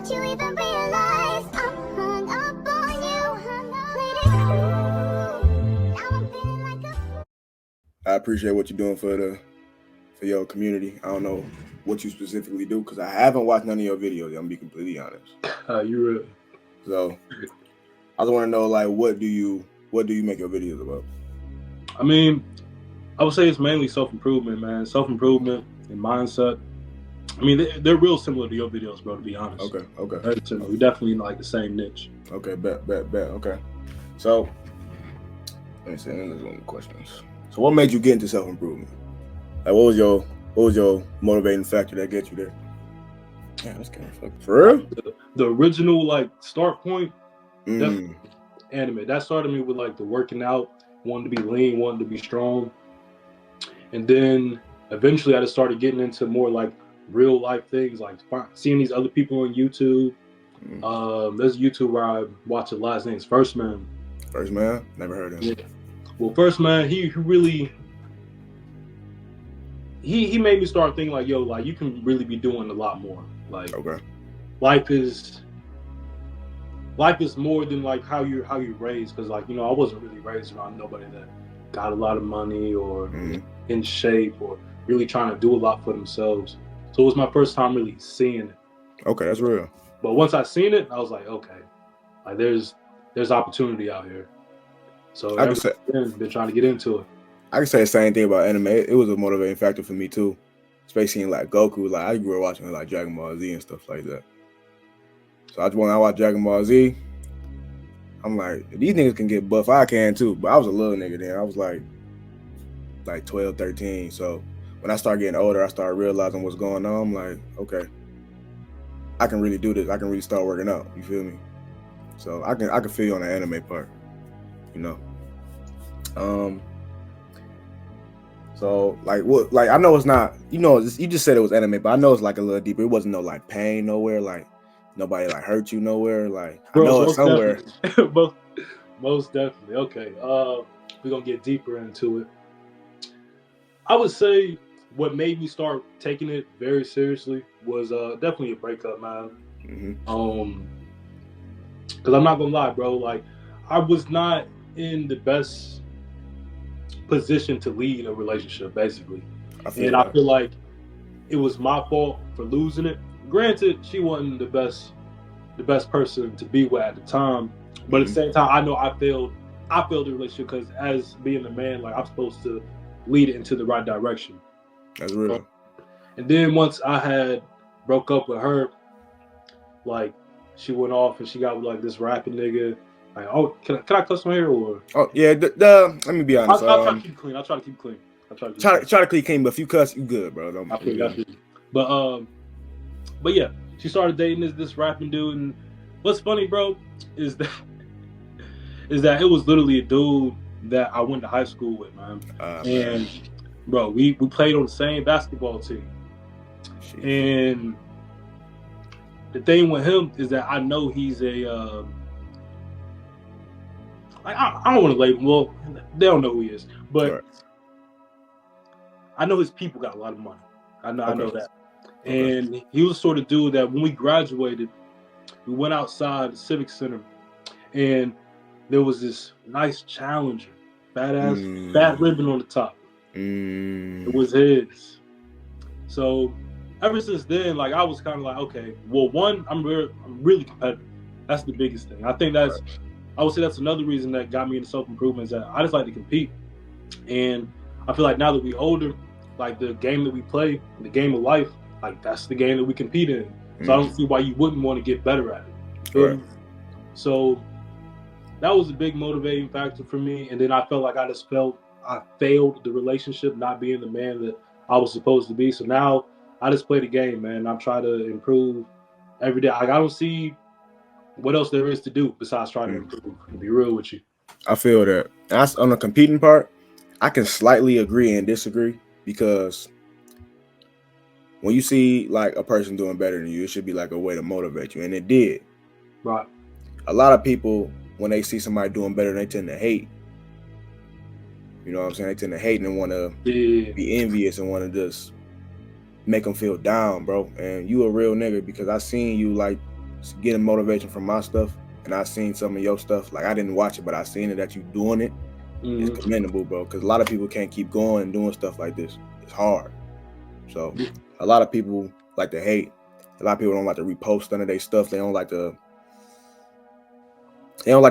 Don't you even realize I'm hung up on you? Played it cool. Now I'm feeling like a fool. I appreciate what you're doing for your community. I don't know what you specifically do because I haven't watched none of your videos. I'm gonna be completely honest. You really? So I just want to know, like, what do you make your videos about? I mean, I would say it's mainly self-improvement, man. Self-improvement and mindset. I mean, they're real similar to your videos, bro, to be honest. Okay. Very similar. We definitely like the same niche. Okay, bet. Okay. So, let me see. There's one of the questions. So, what made you get into self-improvement? Like, what was your motivating factor that get you there? Yeah, that's kind of fucking for real. The original, like, start point, definitely anime. That started me with, like, the working out, wanting to be lean, wanting to be strong. And then eventually I just started getting into more, like, real life things, like seeing these other people on YouTube. There's a YouTuber where I watch a lot. His name's First Man. First Man? Never heard of him. Yeah. Well, First Man, he really he made me start thinking like, yo, like you can really be doing a lot more. Like, okay, life is more than like how you're raised. Because like, you know, I wasn't really raised around nobody that got a lot of money or in shape or really trying to do a lot for themselves. So it was my first time really seeing it. Okay, that's real. But once I seen it, I was like, okay, like there's opportunity out here. So I've been trying to get into it. I can say the same thing about anime. It was a motivating factor for me too. Especially in like Goku. Like I grew up watching like Dragon Ball Z and stuff like that. So when I watch Dragon Ball Z, I'm like, these niggas can get buff. I can too. But I was a little nigga then. I was like 12, 13. So when I started getting older, I started realizing what's going on. I'm like, okay, I can really do this. I can really start working out. You feel me? So I can feel you on the anime part, you know. So like what? Like I know it's not. You know, you just said it was anime, but I know it's like a little deeper. It wasn't no like pain nowhere. Like nobody like hurt you nowhere. Like I know it's somewhere. Most definitely. Okay. We're gonna get deeper into it. I would say what made me start taking it very seriously was definitely a breakup, man. Because I'm not gonna lie, bro. Like, I was not in the best position to lead a relationship, basically. I feel like it was my fault for losing it. Granted, she wasn't the best person to be with at the time, but at the same time, I know I failed the relationship because as being a man, like I'm supposed to lead it into the right direction. That's real. And then once I had broke up with her, like she went off and she got with like this rapping nigga. Like, oh, can I cuss on here or? Oh yeah, let me be honest. I'll try to keep it clean. Try to keep clean, but if you cuss, you good, bro. But yeah, she started dating this rapping dude, and what's funny, bro, is that it was literally a dude that I went to high school with, man. And bro, we played on the same basketball team. Shit. And the thing with him is that I know he's a I don't want to label him. Well, they don't know who he is, but right. I know his people got a lot of money. I know that. Okay. And he was the sort of dude that when we graduated, we went outside the Civic Center, and there was this nice Challenger, fat ribbon on the top. It was his. So ever since then, like I was kind of like, okay, well, one, I'm really competitive. That's the biggest thing. I think that's. Right. I would say that's another reason that got me into self-improvement is that I just like to compete. And I feel like now that we're older, like the game that we play, the game of life, like that's the game that we compete in. So I don't see why you wouldn't want to get better at it. Right. So that was a big motivating factor for me. And then I felt like I failed the relationship, not being the man that I was supposed to be. So now I just play the game, man. I'm trying to improve every day. I don't see what else there is to do besides trying to improve, to be real with you. I feel that. That's on the competing part, I can slightly agree and disagree because when you see like a person doing better than you, it should be like a way to motivate you. And it did. Right. A lot of people, when they see somebody doing better, they tend to hate. You know what I'm saying? They tend to hate and want to be envious and want to just make them feel down, bro. And you a real nigga because I seen you like getting motivation from my stuff, and I seen some of your stuff. Like I didn't watch it, but I seen it that you doing it. Mhm. It's commendable, bro. Because a lot of people can't keep going and doing stuff like this. It's hard. So a lot of people like to hate. A lot of people don't like to repost none of their stuff. They don't like to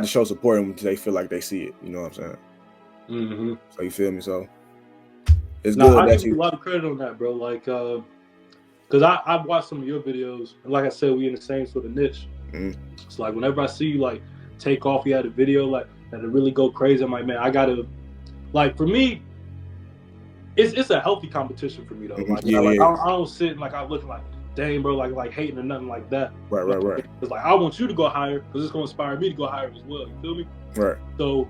show support until they feel like they see it. You know what I'm saying? Mm-hmm. So you feel me? So it's Now, good I that give you a lot of credit on that, bro. Like, because I've watched some of your videos, and like I said, we in the same sort of niche. Mhm. It's like whenever I see you like take off, you had a video like that to really go crazy. I'm like, man, I gotta, like, for me, it's a healthy competition for me though. Like, Yeah, like yeah. I don't sit and like I look like, dang, bro, like hating or nothing like that. Right. It's like I want you to go higher because it's gonna inspire me to go higher as well. You feel me? Right. So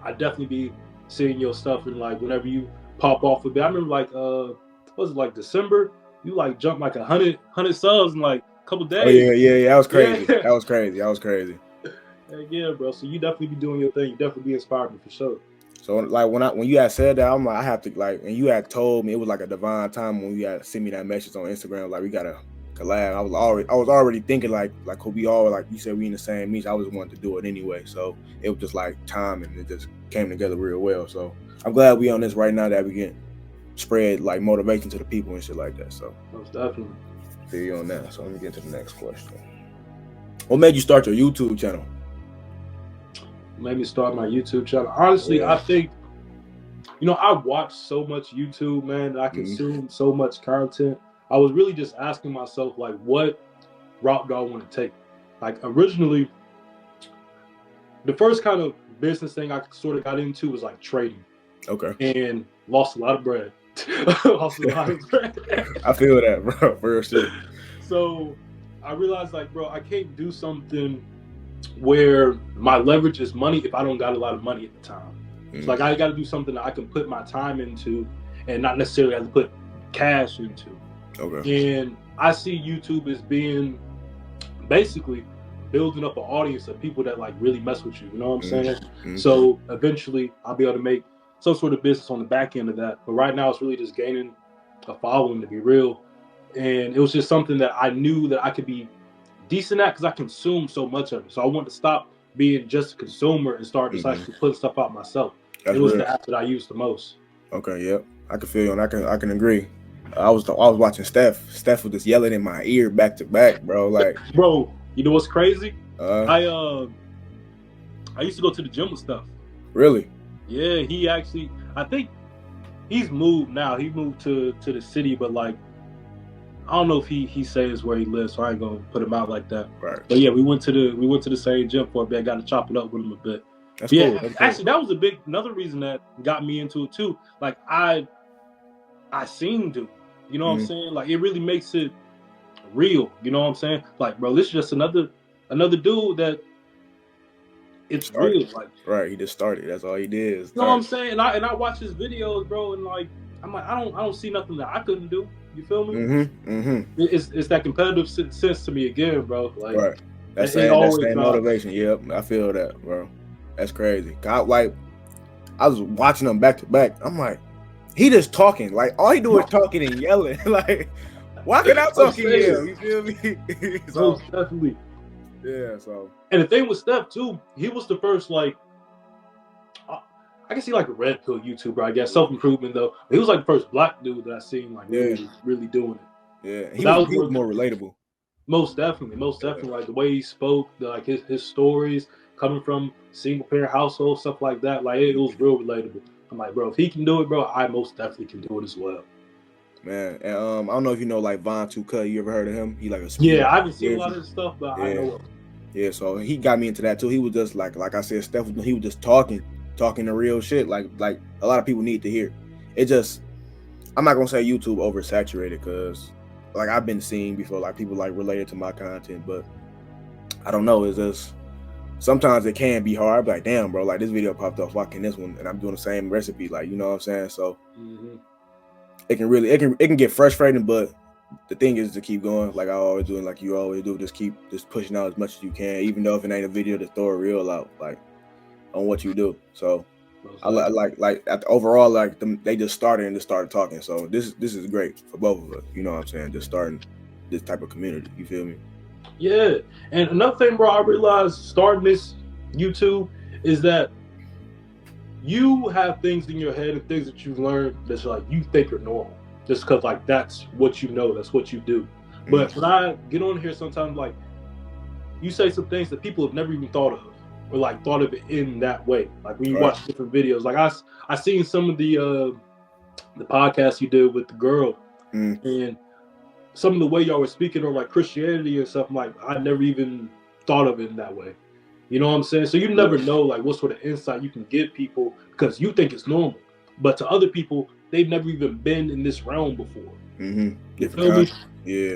I definitely be seeing your stuff, and like whenever you pop off a bit, I remember like what was it, like December? You like jumped like 100 subs in like a couple days. Oh yeah. That was crazy. Yeah. That was crazy. Yeah, bro. So you definitely be doing your thing. You definitely be inspired me for sure. So like when you had said that, I'm like, I have to like, and you had told me it was like a divine time when you had sent me that message on Instagram, like we gotta collab. I was already thinking like we all, like you said, we in the same niche. I was wanting to do it anyway, so it was just like time, and it just came together real well. So I'm glad we on this right now, that we can spread like motivation to the people and shit like that. So Most definitely. feel you on that. So let me get to the next question. What made you start your YouTube channel? Made me start my YouTube channel. Honestly, Yeah. I think, I watch so much YouTube, man, that I consume so much content. I was really just asking myself, like, what route do I want to take? Like, originally, the first kind of business thing I sort of got into was like trading, Okay. and lost a lot of bread. Lost a lot of bread. I feel that, bro, for sure. So I realized, like, bro, I can't do something where my leverage is money if I don't got a lot of money at the time. It's like I got to do something that I can put my time into and not necessarily have to put cash into. Okay. And I see YouTube as being basically building up an audience of people that like really mess with you. You know what I'm saying? Mhm. So eventually I'll be able to make some sort of business on the back end of that. But right now it's really just gaining a following, to be real. And it was just something that I knew that I could be decent at because I consume so much of it. So I wanted to stop being just a consumer and start just actually putting stuff out myself. That's it was real. the app that I used the most. Okay, yep. I can feel you, and I can agree. I was watching Steph. Steph was just yelling in my ear back to back, bro. Like, bro, you know what's crazy? I used to go to the gym with Steph. Really? Yeah, he actually, I think he's moved now. He moved to the city, but like, I don't know if he says where he lives, so I ain't gonna put him out like that. Right. But yeah, we went to the same gym for a bit. I got to chop it up with him a bit. That's yeah, cool. That's actually, that was another reason that got me into it too. Like I seen dude, you know what I'm saying? Like it really makes it real. You know what I'm saying? Like, bro, this is just another dude that it's real. Like, right, he just started. That's all he did. You know what I'm saying? And I watch his videos, bro, and like I'm like I don't see nothing that I couldn't do. You feel me? It's that competitive sense to me again, bro. Like, right. That's same motivation. Yep, I feel that, bro. That's crazy. I was watching them back to back. I'm like, he just talking. Like all he do is talking and yelling. Like, why can I talk and yell? You feel me? So definitely. Yeah. So. And the thing with Steph too, he was the first like. I can see like a red pill YouTuber, I guess, self-improvement though. He was like the first black dude that I seen like really doing it. Yeah, he was more relatable. Most definitely. Like the way he spoke, like his stories coming from single parent household, stuff like that. Like it was real relatable. I'm like, bro, if he can do it, bro, I most definitely can do it as well. Man, and I don't know if you know like Von 2Cut. You ever heard of him? He like a I haven't seen a lot of his stuff, but I know him. Yeah, so he got me into that too. He was just like I said, Steph. He was just talking the real shit. Like a lot of people need to hear. It just, I'm not gonna say YouTube oversaturated because like I've been seeing before, like people like related to my content, but I don't know. It's just sometimes it can be hard. But like, damn, bro, like this video popped up, watching this one, and I'm doing the same recipe. Like, you know what I'm saying? So it can get frustrating, but the thing is to keep going. Like I always do, and like you always do, just keep pushing out as much as you can, even though if it ain't a video, to throw a reel out, like on what you do. So I like overall, like they just started talking. So this is great for both of us. You know what I'm saying? Just starting this type of community. You feel me? Yeah. And another thing, bro, I realized starting this YouTube is that you have things in your head and things that you've learned that's like you think are normal. Just because like that's what you know, that's what you do. But when I get on here sometimes, like you say some things that people have never even thought of, or like thought of it in that way. Like when you watch different videos, like I seen some of the podcasts you did with the girl, and some of the way y'all were speaking on like Christianity and stuff. Like I never even thought of it in that way. You know what I'm saying? So you never know like what sort of insight you can give people because you think it's normal, but to other people they've never even been in this realm before. Different kinds. Yeah.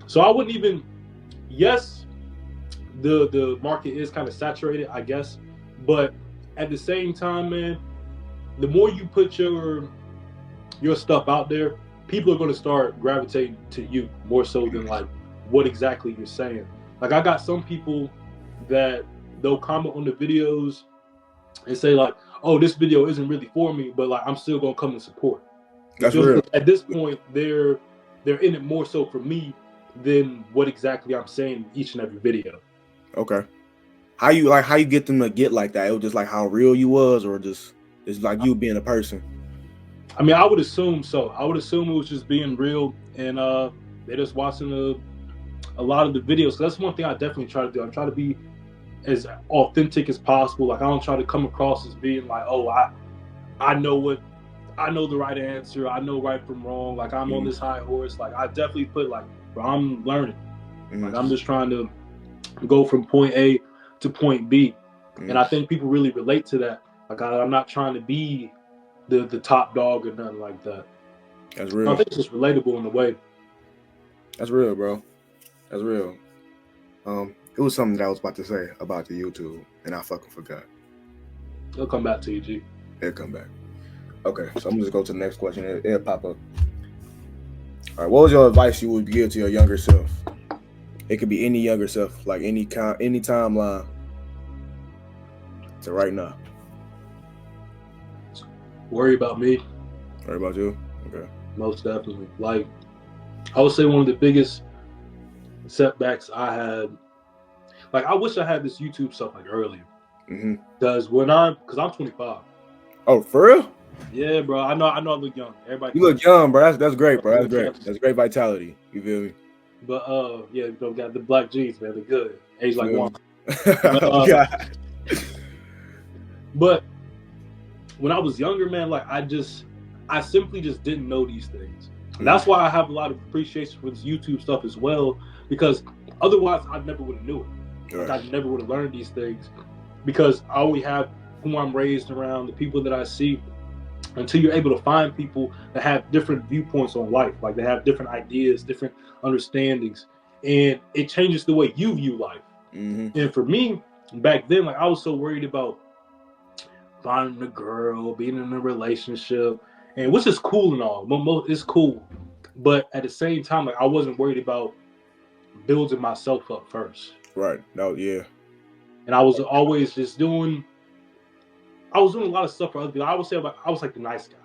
So I wouldn't even. Yes, the market is kind of saturated, I guess, but at the same time, man, the more you put your stuff out there, people are going to start gravitating to you more so than like what exactly you're saying. Like I got some people that they'll comment on the videos and say like, "Oh, this video isn't really for me," but like I'm still gonna come and support. That's real. At this point, they're in it more so for me than what exactly I'm saying in each and every video. Okay. How you get them to get like that? It was just like how real you was, or just it's like you being a person. I mean, I would assume so. I would assume it was just being real, and they're just watching a lot of the videos. So that's one thing I definitely try to do. I try to be as authentic as possible. Like I don't try to come across as being like, oh, I know the right answer. I know right from wrong. Like I'm on this high horse. Like I definitely put like, bro, I'm learning. Like I'm just trying to go from point A to point B. And I think people really relate to that. Like I'm not trying to be the top dog or nothing like that. That's real. I think it's just relatable in a way. That's real, bro. That's real. It was something that I was about to say about the YouTube, and I fucking forgot. It'll come back to you, G. It'll come back. Okay, so I'm gonna just go to the next question. It'll pop up. All right, what was your advice you would give to your younger self? It could be any younger self, like any timeline to right now. Worry about me. Worry about you? Okay. Most definitely. Like, I would say one of the biggest setbacks I had, like, I wish I had this YouTube stuff like earlier. Because because I'm 25. Oh, for real? Yeah, bro. I know I look young. Everybody. You look young, bro. That's great, bro. That's great. That's great vitality. You feel me? But yeah, you know, got the black jeans, man. They're good. Age like one. But when I was younger, man, like I simply just didn't know these things. And that's why I have a lot of appreciation for this YouTube stuff as well, because otherwise I never would have knew it. Like I never would have learned these things, because I only have who I'm raised around, the people that I see. Until you're able to find people that have different viewpoints on life, like they have different ideas, different understandings, and it changes the way you view life. And for me, back then, like I was so worried about finding a girl, being in a relationship, and which is cool and all. It's cool, but at the same time, like I wasn't worried about building myself up first. Right. No. Yeah. And I was always just doing. I was doing a lot of stuff for other people. I would say I was like the nice guy.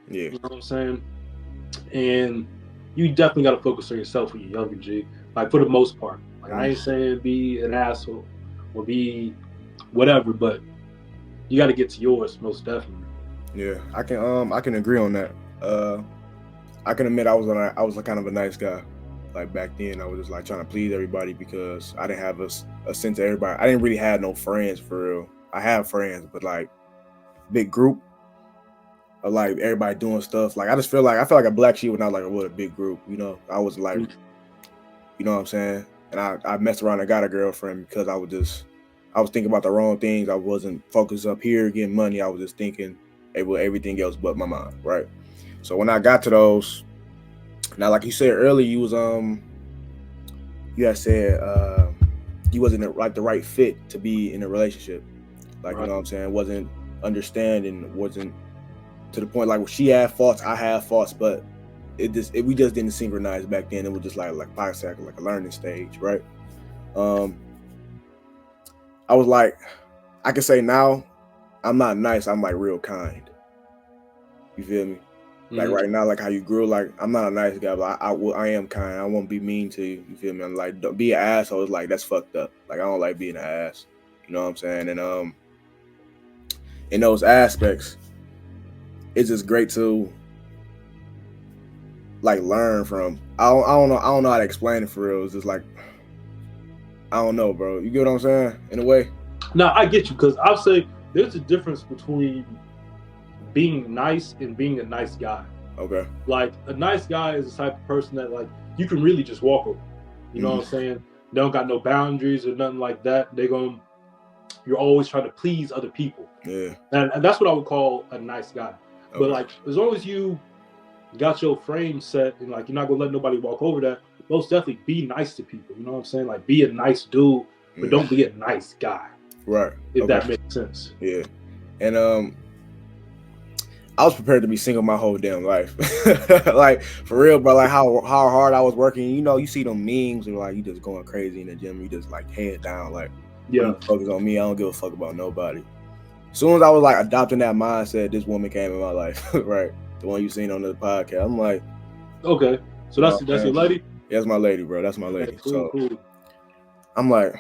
Yeah. You know what I'm saying? And you definitely got to focus on yourself when you're younger, G. Like for the most part. Like I ain't saying be an asshole or be whatever, but you got to get to yours most definitely. Yeah, I can agree on that. I can admit I was a kind of a nice guy. Like back then, I was just like trying to please everybody because I didn't have a sense of everybody. I didn't really have no friends for real. I have friends, but like big group of like everybody doing stuff. Like I felt like a black sheep when I was like with a big group. You know, I was like, you know what I'm saying. And I messed around and got a girlfriend because I was thinking about the wrong things. I wasn't focused up here getting money. I was just thinking everything else but my mind, right? So when I got to those, now like you said earlier, you had said you wasn't the right fit to be in a relationship. Like you know what I'm saying, wasn't understanding, wasn't to the point like she had faults, I had faults, but we just didn't synchronize back then. It was just like 5 seconds, like a learning stage, right? I was like, I can say now, I'm not nice. I'm like real kind. You feel me? Like Mhm. right now, like how you grew, like I'm not a nice guy, but I am kind. I won't be mean to you. You feel me? I'm like, don't be an asshole. It's like that's fucked up. Like I don't like being an ass. You know what I'm saying? And in those aspects, it's just great to like learn from. I don't know how to explain it for real. It's just like I don't know, bro. You get what I'm saying? In a way. Now I get you, because I'll say there's a difference between being nice and being a nice guy. Okay. Like a nice guy is the type of person that like you can really just walk over. You know what I'm saying? They don't got no boundaries or nothing like that. You're always trying to please other people. Yeah. And that's what I would call a nice guy. Okay. But like as long as you got your frame set and like you're not gonna let nobody walk over that, most definitely be nice to people. You know what I'm saying? Like be a nice dude, but don't be a nice guy. Right. If that makes sense. Yeah. And I was prepared to be single my whole damn life. Like for real, bro. Like how hard I was working. You know, you see them memes and like you just going crazy in the gym, you just like head down, like Yeah. focus on me. I don't give a fuck about nobody. As soon as I was like adopting that mindset, this woman came in my life, right? The one you seen on the podcast. I'm like, okay. So that's your lady? Yeah, that's my lady, bro. That's my lady. Okay, cool, cool. I'm like,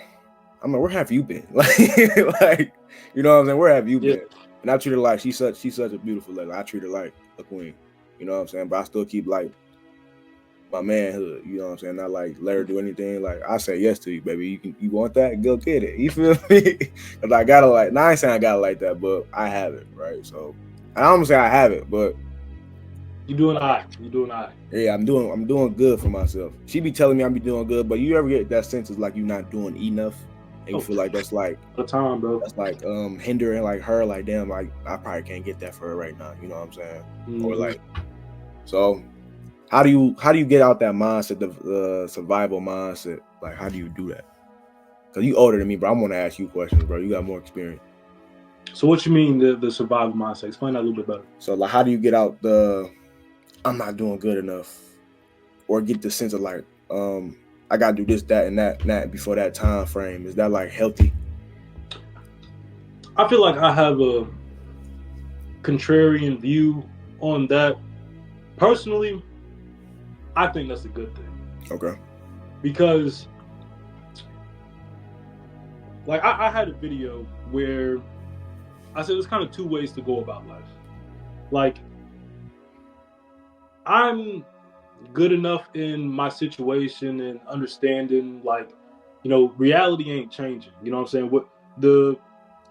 where have you been? Like, you know what I'm saying? Where have you been? And I treat her like she's such a beautiful lady. I treat her like a queen. You know what I'm saying? But I still keep like my manhood. You know what I'm saying? Not like let her do anything. Like I say yes to you, baby. You want that? Go get it. You feel me? Cause I gotta like. Now I ain't saying I gotta like that, but I have it, right? So I don't say I have it, but you doing all right. You doing all right. Yeah, I'm doing good for myself. She be telling me I'm be doing good, but you ever get that sense of like you're not doing enough? And you feel like that's like the time, bro. That's like hindering like her, like damn, like I probably can't get that for her right now. You know what I'm saying? Mm-hmm. Or like, so how do you get out that mindset, the survival mindset? Like, how do you do that? Cause you older than me, bro. I'm gonna ask you questions, bro. You got more experience. So what you mean the survival mindset? Explain that a little bit better. So like, how do you get out the I'm not doing good enough, or get the sense of like I gotta do this, that, and that before that time frame? Is that like healthy? I feel like I have a contrarian view on that. Personally, I think that's a good thing. Okay. Because like I had a video where I said there's kind of two ways to go about life. Like I'm good enough in my situation and understanding, like, you know, reality ain't changing. You know what I'm saying?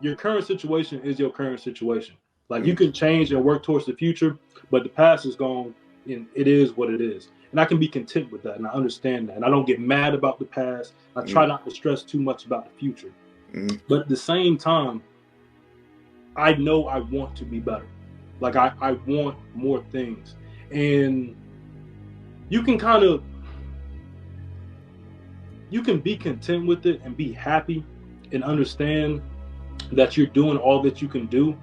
Your current situation is your current situation. Like you can change and work towards the future, but the past is gone and it is what it is. And I can be content with that, and I understand that. And I don't get mad about the past. I try not to stress too much about the future. But at the same time, I know I want to be better. Like I want more things. And you can be content with it and be happy and understand that you're doing all that you can do,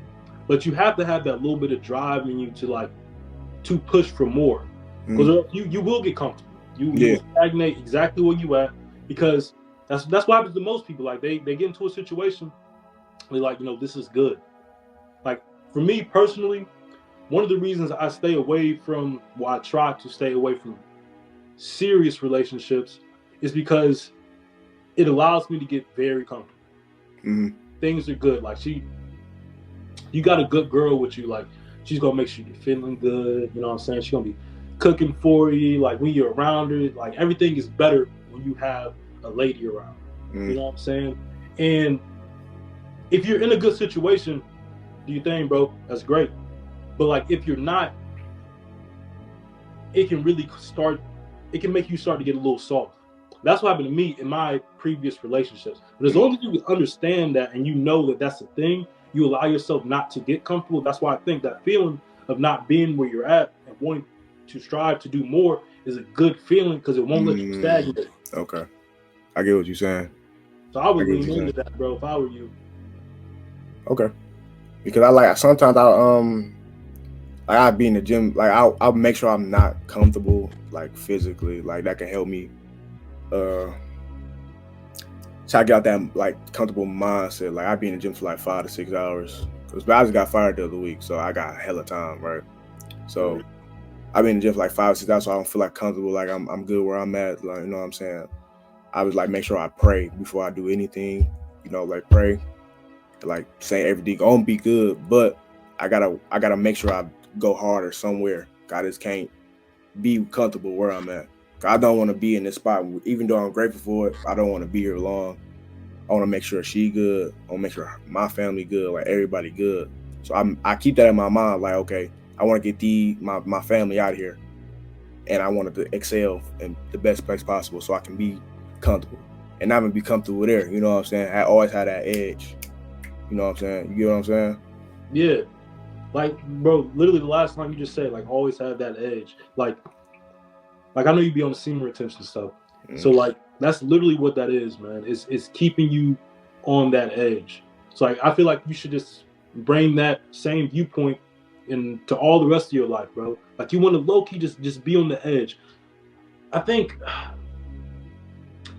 but you have to have that little bit of drive in you to push for more, because you will get comfortable. You will stagnate exactly where you at, because that's what happens to most people. Like they get into a situation, they're like, you know, this is good. Like for me personally, one of the reasons I stay away from, well, I try to stay away from serious relationships, is because it allows me to get very comfortable. Things are good. Like you got a good girl with you, like she's gonna make sure you're feeling good. You know what I'm saying? She's gonna be cooking for you. Like when you're around her, like everything is better when you have a lady around. You know what I'm saying? And if you're in a good situation, do your thing, bro. That's great. But like if you're not, it can make you start to get a little soft. That's what happened to me in my previous relationships. But as long as you understand that and you know that that's the thing, you allow yourself not to get comfortable. That's why I think that feeling of not being where you're at and wanting to strive to do more is a good feeling, because it won't let you stagnate. Okay. I get what you're saying. So I would lean into that, bro, if I were you. Okay. Because sometimes I be in the gym, like I'll make sure I'm not comfortable, like physically, like that can help me try to get out that like comfortable mindset. Like I be in the gym for like 5 to 6 hours, because I just got fired the other week, so I got hella time, right? So I've been in the gym for like 5 or 6 hours, so I don't feel like comfortable. Like I'm good where I'm at. Like, you know what I'm saying? I was like, make sure I pray before I do anything. You know, like pray, like say everything gonna be good, but I gotta make sure I go harder somewhere. I just can't be comfortable where I'm at. I don't want to be in this spot, even though I'm grateful for it. I don't want to be here long. I want to make sure she good. I want to make sure my family good, like everybody good. So I keep that in my mind. Like, okay, I want to get my family out of here, and I want to excel in the best place possible, so I can be comfortable, and not even be comfortable there. You know what I'm saying? I always had that edge. You know what I'm saying? You get what I'm saying? Yeah. Like, bro, literally the last line you just said, like, always have that edge. Like I know you be on the seam retention stuff. Mm. So, like, that's literally what that is, man. It's keeping you on that edge. So, like, I feel like you should just bring that same viewpoint into all the rest of your life, bro. Like, you want to low-key just be on the edge. I think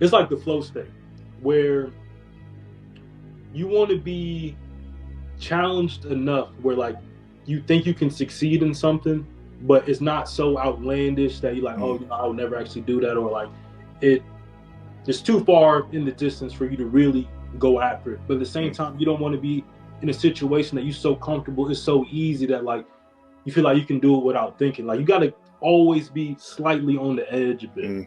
it's like the flow state where you want to be challenged enough where, like, you think you can succeed in something, but it's not so outlandish that you're like, oh, I'll never actually do that, or like it's too far in the distance for you to really go after it. But at the same time, you don't want to be in a situation that you're so comfortable, it's so easy that like you feel like you can do it without thinking. Like, you got to always be slightly on the edge a bit.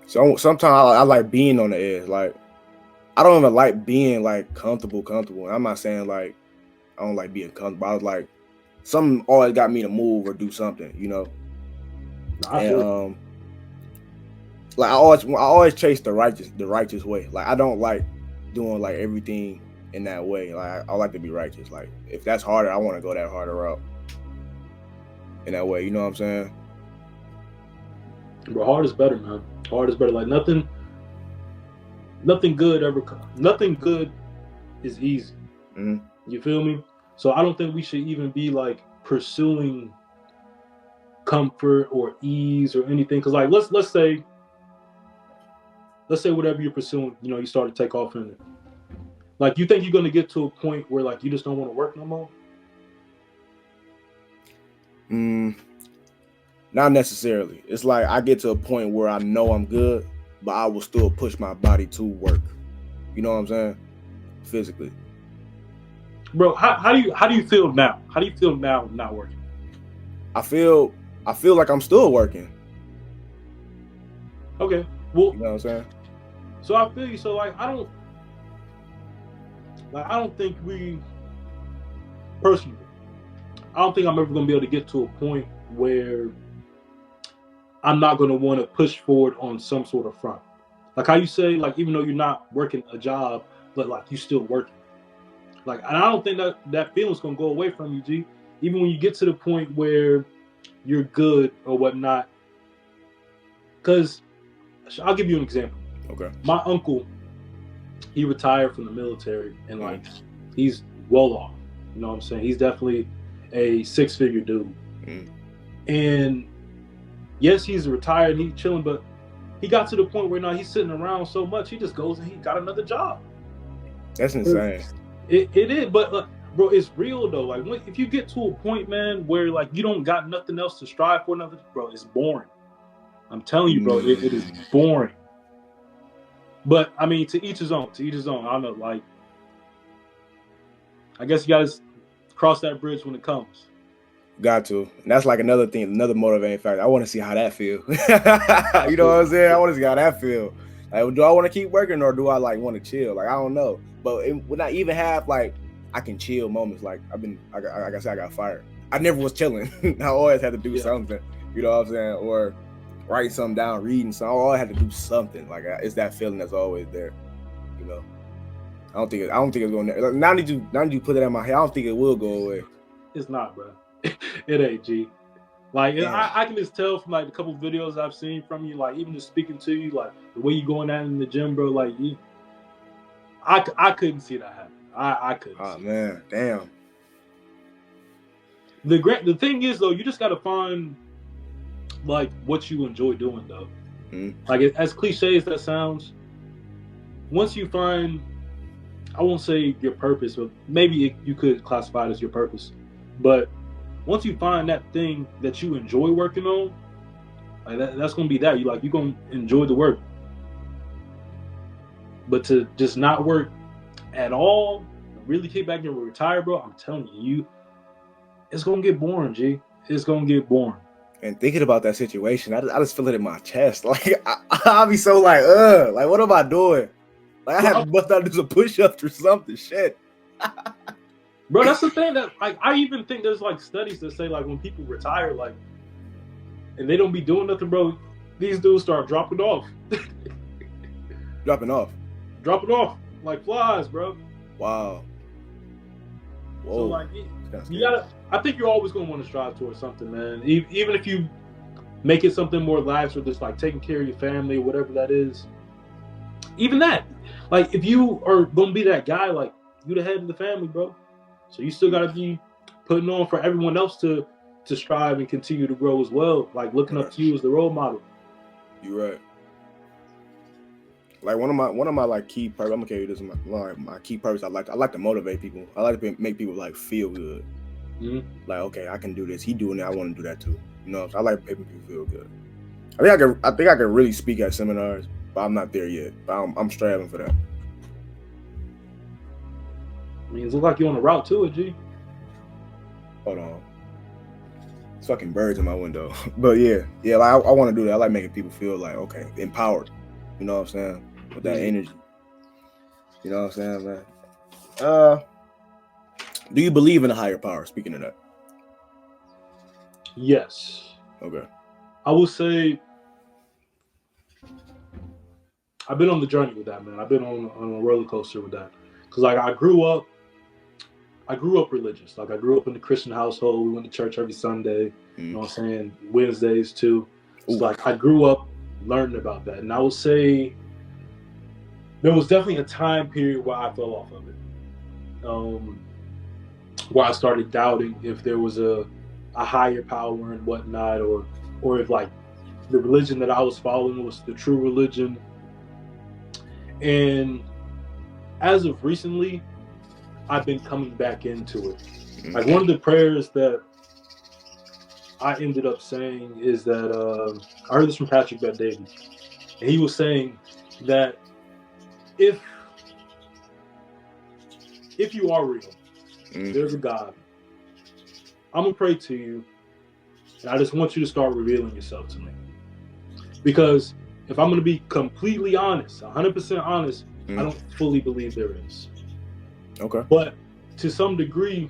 So sometimes I like being on the edge. Like, I don't even like being like comfortable. I'm not saying like I don't like being comfortable. I was like, something always got me to move or do something, you know. And like I always chase the righteous way. Like, I don't like doing like everything in that way. Like, I like to be righteous. Like, if that's harder, I want to go that harder route in that way. You know what I'm saying? But hard is better, man. Hard is better. Like, nothing good ever comes. Nothing good is easy. You feel me? So I don't think we should even be like pursuing comfort or ease or anything. Cause like let's say whatever you're pursuing, you know, you start to take off in it. Like, you think you're gonna get to a point where like you just don't want to work no more? Not necessarily. It's like I get to a point where I know I'm good, but I will still push my body to work. You know what I'm saying? Physically. Bro, how do you feel now? How do you feel now not working? I feel like I'm still working. Okay. Well, you know what I'm saying? So I feel you. So like I don't think we personally, I don't think I'm ever gonna be able to get to a point where I'm not gonna want to push forward on some sort of front. Like how you say, like, even though you're not working a job, but like you still working. Like, and I don't think that feeling's gonna go away from you, G. Even when you get to the point where you're good or whatnot. Because I'll give you an example. Okay. My uncle, he retired from the military, and like he's well off. You know what I'm saying? He's definitely a 6-figure dude. And yes, he's retired, he's chilling, but he got to the point where now he's sitting around so much, he just goes and he got another job. That's insane. It is, but bro, it's real though. Like, if you get to a point, man, where like you don't got nothing else to strive for, bro, it's boring. I'm telling you, bro, it is boring. But I mean, to each his own. To each his own. I don't know. Like, I guess you gotta cross that bridge when it comes. Got to. And that's like another thing, another motivating factor. I want to see how that feel. You know what I'm saying? I want to see how that feel. Like, do I want to keep working, or do I like want to chill? Like, I don't know. But when I even have like I can chill moments, like like I said, I got fired. I never was chilling. I always had to do something. You know what I'm saying? Or write something down, reading something. I always had to do something. Like, it's that feeling that's always there. You know. I don't think it's going there. Like, now that you put it in my head, I don't think it will go away. It's not, bro. It ain't, G. Like, I can just tell from like a couple of videos I've seen from you, like even just speaking to you, like the way you going out in the gym, bro. Like, I couldn't see that happen. I couldn't. Oh man, damn. The thing is though, you just gotta find like what you enjoy doing though. Like, as cliche as that sounds, once you find, I won't say your purpose, but maybe you could classify it as your purpose, but once you find that thing that you enjoy working on, like that's gonna be that. You're gonna enjoy the work. But to just not work at all, really kick back and retire, bro, I'm telling you, it's gonna get boring, G. It's gonna get boring. And thinking about that situation, I just feel it in my chest. Like I'll be so like what am I doing? Like I have to bust out do some push-ups or something. Shit. Bro, that's the thing that like I even think there's like studies that say like when people retire, like and they don't be doing nothing, bro, these dudes start dropping off. Dropping off like flies, bro. Wow. Whoa. So like you gotta. I think you're always gonna want to strive towards something, man. Even if you make it something more lax or just like taking care of your family or whatever that is. Even that, like if you are gonna be that guy, like you the head of the family, bro. So you still gotta be putting on for everyone else to strive and continue to grow as well. Like looking up to you as the role model. You're right. Like one of my like key purpose. I'm gonna carry this. My key purpose. I like to motivate people. I like to make people like feel good. Mm-hmm. Like okay, I can do this. He doing it. I want to do that too. You know, so I like making people feel good. I think I can really speak at seminars, but I'm not there yet. But I'm striving for that. I mean, it looks like you're on the route to it, G. Hold on. It's fucking birds in my window. But yeah, like I want to do that. I like making people feel like okay, empowered. You know what I'm saying? With that energy. You know what I'm saying, man? Do you believe in a higher power? Speaking of that. Yes. Okay. I will say I've been on the journey with that, man. I've been on a roller coaster with that. Cause like I grew up religious. Like I grew up in a Christian household. We went to church every Sunday. You know what I'm saying? Wednesdays too. So like I grew up learning about that. And I would say there was definitely a time period where I fell off of it. Where I started doubting if there was a higher power and whatnot, or if like the religion that I was following was the true religion. And as of recently, I've been coming back into it. Like one of the prayers that I ended up saying is that I heard this from Patrick Bet-Davies, and he was saying that if you are real, there's a God, I'm gonna pray to you, and I just want you to start revealing yourself to me. Because if I'm gonna be completely honest, 100% honest, I don't fully believe there is. Okay. But to some degree,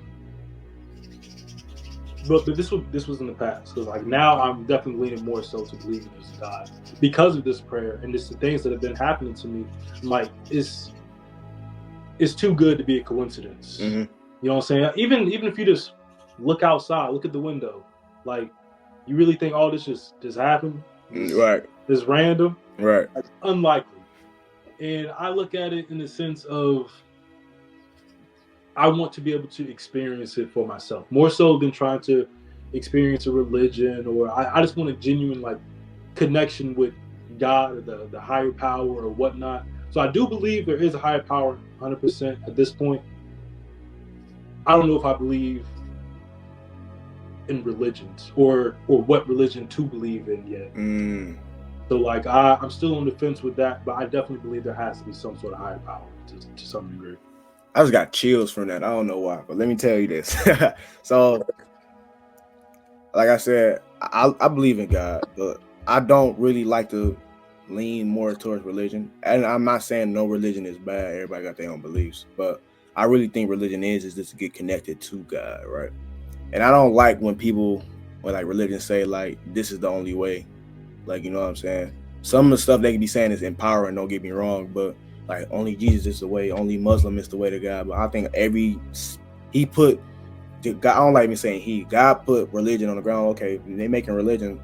but this was in the past. So like now I'm definitely leaning more so to believing there's a God because of this prayer and just the things that have been happening to me. Like it's too good to be a coincidence. You know what I'm saying? Even if you just look outside, look at the window, like you really think all this just happened? Right. It's random. Right. Like, unlikely. And I look at it in the sense of I want to be able to experience it for myself, more so than trying to experience a religion, or I just want a genuine like connection with God or the higher power or whatnot. So I do believe there is a higher power 100% at this point. I don't know if I believe in religions or what religion to believe in yet. So like I'm still on the fence with that, but I definitely believe there has to be some sort of higher power to some degree. I just got chills from that. I don't know why, but let me tell you this. So, like I said, I believe in God, but I don't really like to lean more towards religion. And I'm not saying no religion is bad. Everybody got their own beliefs, but I really think religion is just to get connected to God, right? And I don't like when people, when like religion say like this is the only way. Like, you know what I'm saying? Some of the stuff they can be saying is empowering, don't get me wrong, but like only Jesus is the way, only Muslim is the way to God. But I think he put God, I don't like me saying God put religion on the ground. Okay, they making religion,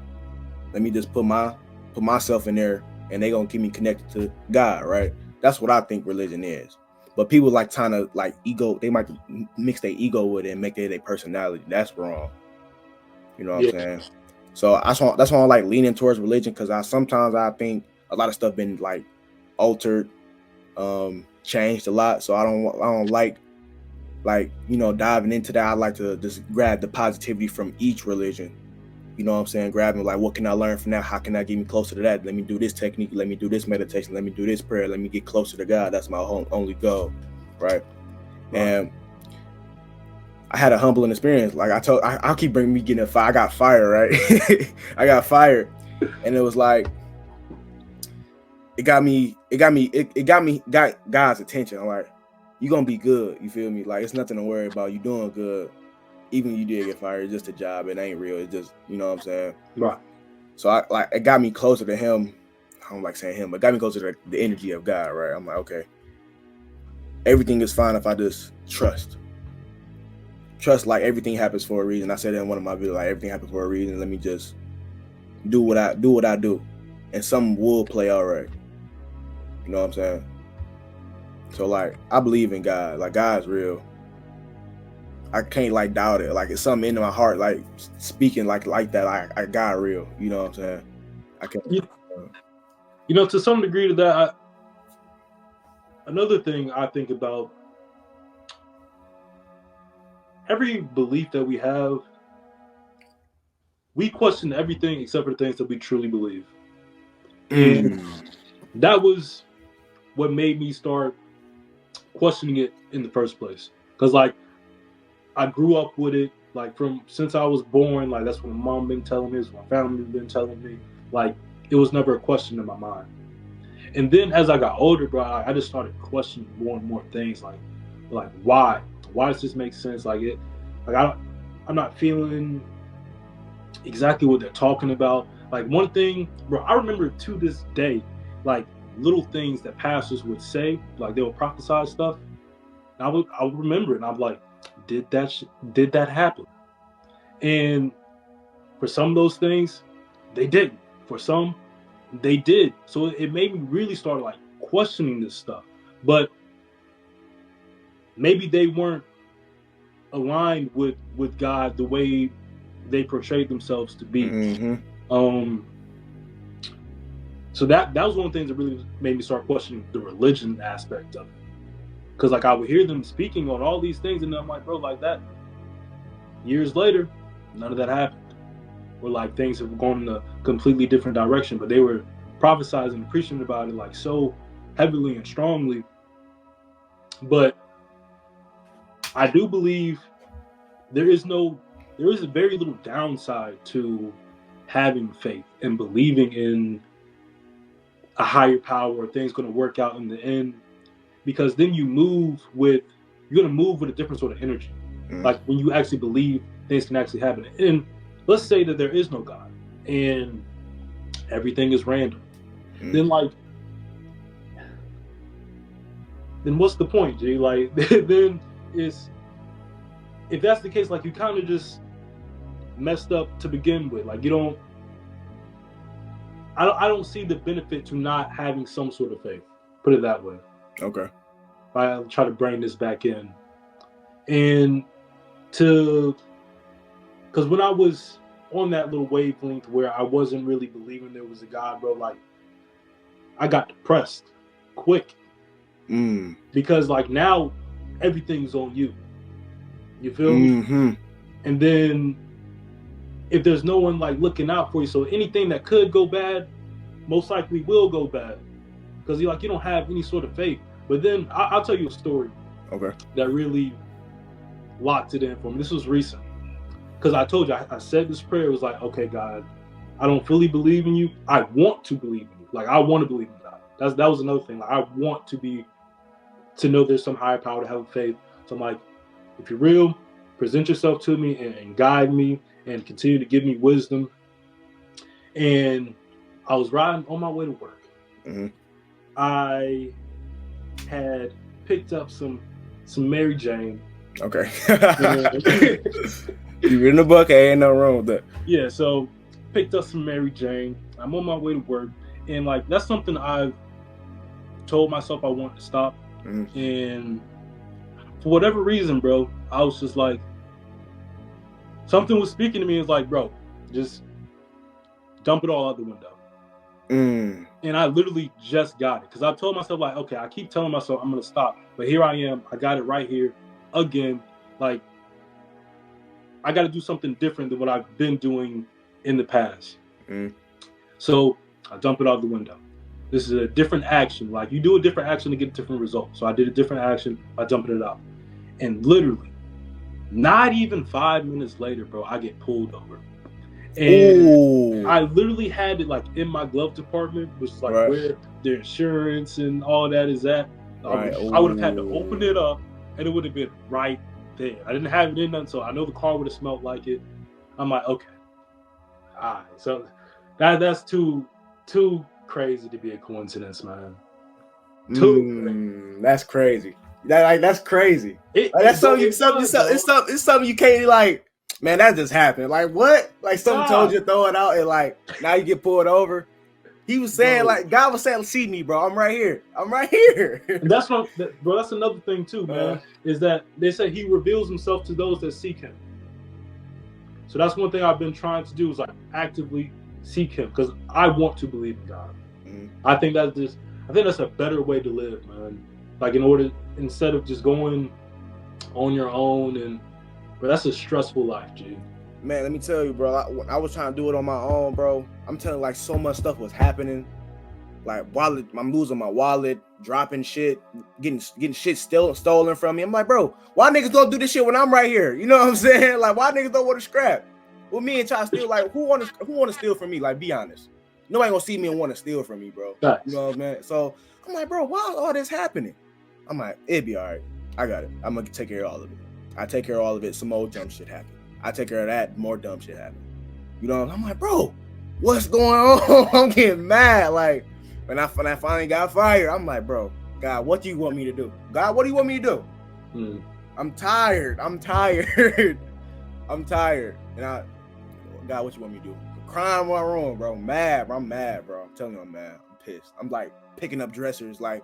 let me just put myself in there and they gonna keep me connected to God, right? That's what I think religion is. But people like trying to like ego, they might mix their ego with it and make it their personality. That's wrong. You know what I'm saying? So that's why I like leaning towards religion, because sometimes I think a lot of stuff been like altered, changed a lot. So I don't like like, you know, diving into that, I like to just grab the positivity from each religion. You know what I'm saying? Grabbing like, what can I learn from that? How can I get me closer to that? Let me do this technique. Let me do this meditation. Let me do this prayer. Let me get closer to God. That's my only goal, right? And I had a humbling experience. Like I'll keep bringing me getting a fire. I got fire, right? I got fired, and it was like, it got God's attention. I'm like, you gonna be good. You feel me? Like, it's nothing to worry about. You doing good. Even you did get fired, it's just a job. It ain't real. It's just, you know what I'm saying? Right. So it got me closer to him. I don't like saying him, but it got me closer to the energy of God, right? I'm like, okay, everything is fine if I just trust. Trust, like, everything happens for a reason. I said that in one of my videos, like, everything happens for a reason. Let me just do what I do. And something will play out right. You know what I'm saying? So, like, I believe in God. Like, God's real. I can't like doubt it. Like, it's something in my heart, like speaking like that. I got real. You know what I'm saying? I can't. You know, to some degree to that, another thing I think about, every belief that we have, we question everything except for the things that we truly believe. And that was what made me start questioning it in the first place. Because, like, I grew up with it, like, since I was born. Like, that's what my mom been telling me, that's what my family been telling me. Like, it was never a question in my mind. And then as I got older, bro, I just started questioning more and more things, like why does this make sense? Like, I'm not feeling exactly what they're talking about. Like, one thing, bro, I remember to this day, like, little things that pastors would say, like, they would prophesy stuff. I would remember it, and I'm like, did that happen? And for some of those things, they didn't. For some, they did. So it made me really start, like, questioning this stuff. But maybe they weren't aligned with God the way they portrayed themselves to be. So that was one of the things that really made me start questioning the religion aspect of it. Because, like, I would hear them speaking on all these things, and I'm like, bro, like, that, years later, none of that happened. Or, like, things have gone in a completely different direction, but they were prophesizing and preaching about it, like, so heavily and strongly. But I do believe there is a very little downside to having faith and believing in a higher power, or things going to work out in the end. Because then you're going to move with a different sort of energy. Like, when you actually believe things can actually happen. And let's say that there is no God and everything is random. Then, like, then what's the point, G? Like, then if that's the case, like, you kind of just messed up to begin with. Like, I don't see the benefit to not having some sort of faith. Put it that way. Okay. I'll try to bring this back in. And because when I was on that little wavelength where I wasn't really believing there was a God, bro, like, I got depressed quick. Because, like, now everything's on you. You feel me? And then if there's no one, like, looking out for you, so anything that could go bad most likely will go bad. Because you don't have any sort of faith. But then I'll tell you a story. Okay. That really locked it in for me. This was recent. Because I told you, I said this prayer. It was like, okay, God, I don't fully believe in you. I want to believe in you. Like, I want to believe in God. That was another thing. Like, I want to know there's some higher power, to have faith. So I'm like, if you're real, present yourself to me and guide me and continue to give me wisdom. And I was riding on my way to work. I had picked up some Mary Jane. Okay. You reading the book? Ain't no wrong with that. Yeah, so picked up some Mary Jane. I'm on my way to work, and, like, that's something I've told myself I wanted to stop. And for whatever reason, bro, I was just like, something was speaking to me. It's like, bro, just dump it all out the window. And I literally just got it, because I told myself, like, okay, I keep telling myself I'm gonna stop, but here I am. I got it right here. again, like I got to do something different than what I've been doing in the past. So I dump it out the window. This is a different action. Like you do a different action to get a different result. So I did a different action by dumping it out. And literally, not even 5 minutes later, bro, I get pulled over. And I literally had it like in my glove department, which is like where their insurance and all that is at. I would have had to open it up and it would have been right there. I didn't have it in nothing, so I know the car would have smelled like it. I'm like, okay. All right. So that's too crazy to be a coincidence, man. That's crazy. That's crazy. That's something you can't like. Man, that just happened. Like what? Like something told you to throw it out, and like now you get pulled over. He was saying like God was saying, "See me, bro. I'm right here. I'm right here." And that's what, bro. That's another thing too, man. Is that they say He reveals Himself to those that seek Him. So that's one thing I've been trying to do is like actively seek Him because I want to believe in God. I think that's a better way to live, man. Like instead of just going on your own but that's a stressful life, G. Man, let me tell you, bro. I was trying to do it on my own, bro. I'm telling you, like so much stuff was happening. Like I'm losing my wallet, dropping shit, getting shit stolen from me. I'm like, bro, why niggas don't do this shit when I'm right here? You know what I'm saying? Like, why niggas don't want to scrap? Well, me and try to steal. Like, who want to steal from me? Like, be honest. Nobody gonna see me and want to steal from me, bro. Nice. You know what I mean? So I'm like, bro, why is all this happening? I'm like, it'd be all right. I got it. I'm gonna take care of all of it. I take care of all of it. Some old dumb shit happened. I take care of that. More dumb shit happened. You know, I'm like, bro, what's going on? I'm getting mad. Like, when I finally got fired, I'm like, bro, God, what do you want me to do? God, what do you want me to do? I'm tired. I'm tired. And God, what you want me to do? Crying in my room, bro. I'm mad, bro. I'm telling you, I'm mad. I'm pissed. I'm like picking up dressers. Like,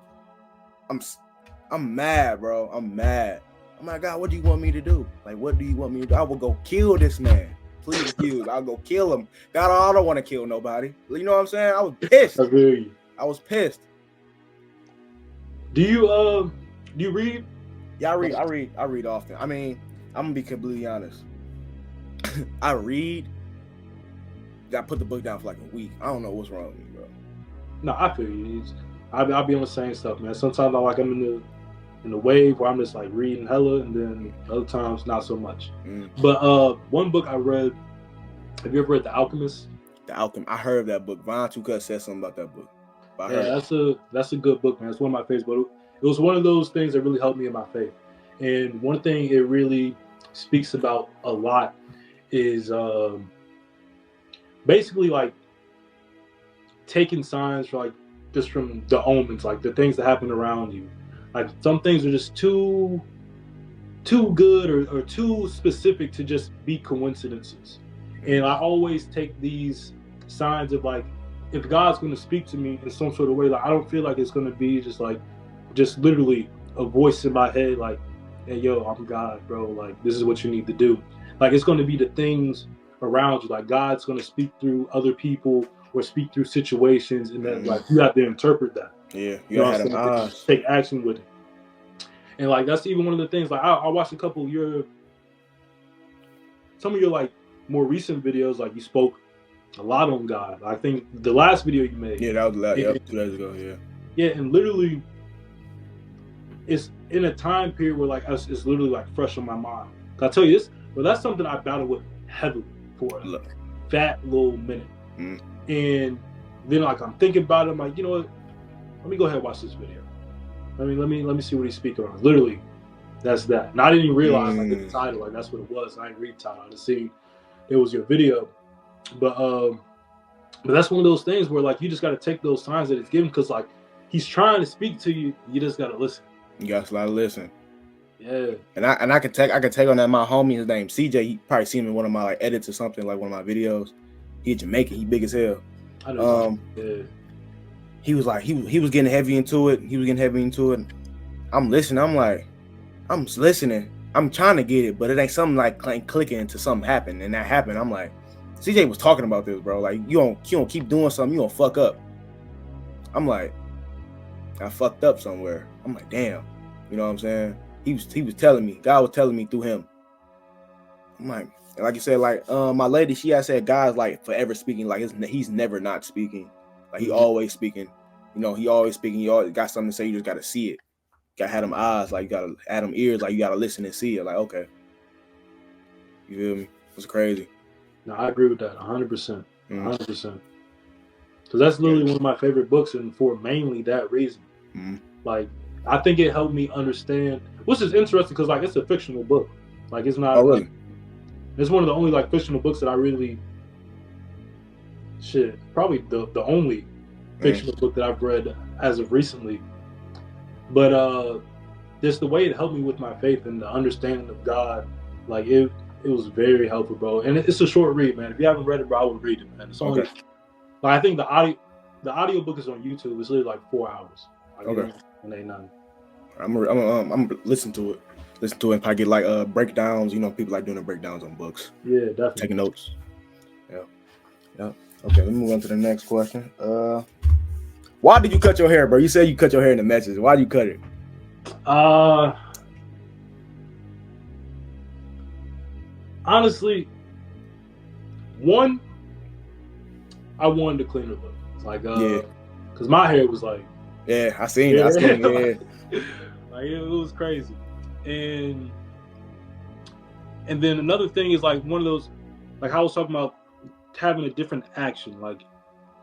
I'm mad, bro. I'm mad. I'm like, God, what do you want me to do? Like, what do you want me to do? I will go kill this man. Please, I'll go kill him. God, I don't want to kill nobody. You know what I'm saying? I was pissed. I feel you. I was pissed. Do you read? Yeah, I read often. I mean, I'm gonna be completely honest. I read. I put the book down for like a week. I don't know what's wrong with me, bro. No, I feel you. I'll be on the same stuff, man. Sometimes I'm in the wave where I'm just like reading hella, and then other times not so much. But one book I read. Have you ever read The Alchemist? The Alchemist. I heard of that book. Von Tucut said something about that book. That's a good book, man. It's one of my favorites. But it was one of those things that really helped me in my faith. And one thing it really speaks about a lot is basically like taking signs for like just from the omens, like the things that happen around you. Like some things are just too good or too specific to just be coincidences. And I always take these signs of like, if God's going to speak to me in some sort of way, like I don't feel like it's going to be just literally a voice in my head like, hey, yo, I'm God, bro. Like, this is what you need to do. Like, it's going to be the things around you. Like, God's going to speak through other people or speak through situations, and then like you have to interpret that. Yeah, you know, to take action with it. And like that's even one of the things. Like I watched a couple of some of your like more recent videos. Like you spoke a lot on God. I think the last video you made. Yeah, that was 2 days ago. Yeah. Yeah, and literally, it's in a time period where like it's literally like fresh on my mind. I tell you this, but that's something I battled with heavily for a fat little minute. And then like I'm thinking about it, I'm like, you know what? Let me go ahead and watch this video. Let me see what he's speaking on. Literally, that's that. And I didn't even realize like the title, like that's what it was. I didn't read the title. I just seen it was your video. But that's one of those things where like you just gotta take those signs that it's given because like he's trying to speak to you. You just gotta listen. You gotta listen. Yeah. And I can take on that. My homie, his name CJ. He probably seen me in one of my like edits or something, like one of my videos. He Jamaican. He big as hell. I know. Yeah. He was like he was getting heavy into it. I'm listening. I'm listening. I'm trying to get it, but it ain't something like clicking until something happened, and that happened. I'm like, CJ was talking about this, bro. Like you don't keep doing something, you gonna fuck up. I'm like, I fucked up somewhere. I'm like, damn. You know what I'm saying? he was telling me, God was telling me through him. I'm like you said, like my lady, she had said God's like forever speaking, like he's never not speaking, like he always speaking. You know, he always speaking. You always got something to say. You just got to see it. Gotta have them eyes, like you gotta have them ears, like you gotta listen and see it. Like, okay, you feel me? It's crazy. No, I agree with that 100%. 100%. Because that's literally one of my favorite books, and for mainly that reason. Like, I think it helped me understand, which is interesting because like it's a fictional book. Like, it's not. Oh, really? Like, it's one of the only like fictional books that I really. Probably the only fictional book that I've read as of recently. But just the way it helped me with my faith and the understanding of God, like it was very helpful, bro. And it's a short read, man. If you haven't read it, bro, I would read it, man. It's only like I think the audio book is on YouTube. It's literally like 4 hours. Like, okay. And ain't nothing. I'm listen to it. Listen to it and probably get like breakdowns. You know, people like doing the breakdowns on books. Yeah, definitely. Taking notes. Yeah. Okay, let me move on to the next question. Why did you cut your hair, bro? You said you cut your hair in the message. Why did you cut it? Honestly, one, I wanted to clean it up. Like, because my hair was like, yeah, I seen it. Like it was crazy, and then another thing is like one of those, like I was talking about having a different action. Like,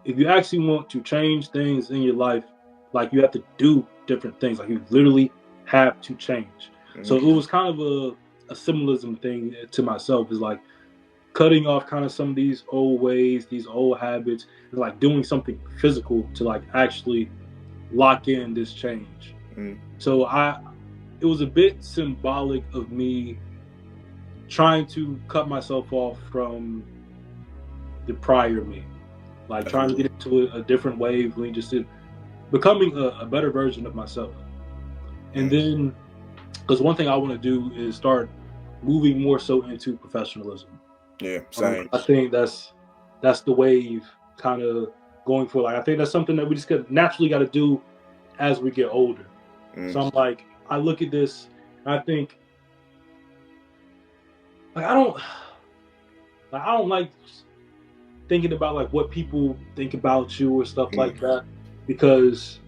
if you actually want to change things in your life, like you have to do different things. Like you literally have to change. So it was kind of a symbolism thing to myself, is like cutting off kind of some of these old ways, these old habits, and like doing something physical to like actually lock in this change. So it was a bit symbolic of me trying to cut myself off from the prior me. Like trying to get into a different wave, just becoming a better version of myself. And then, because one thing I want to do is start moving more so into professionalism. Yeah, same. I think that's the wave kind of going for. Like, I think that's something that we just naturally got to do as we get older. So I'm like, I look at this, and I think, like, I don't like thinking about like what people think about you or stuff like that, because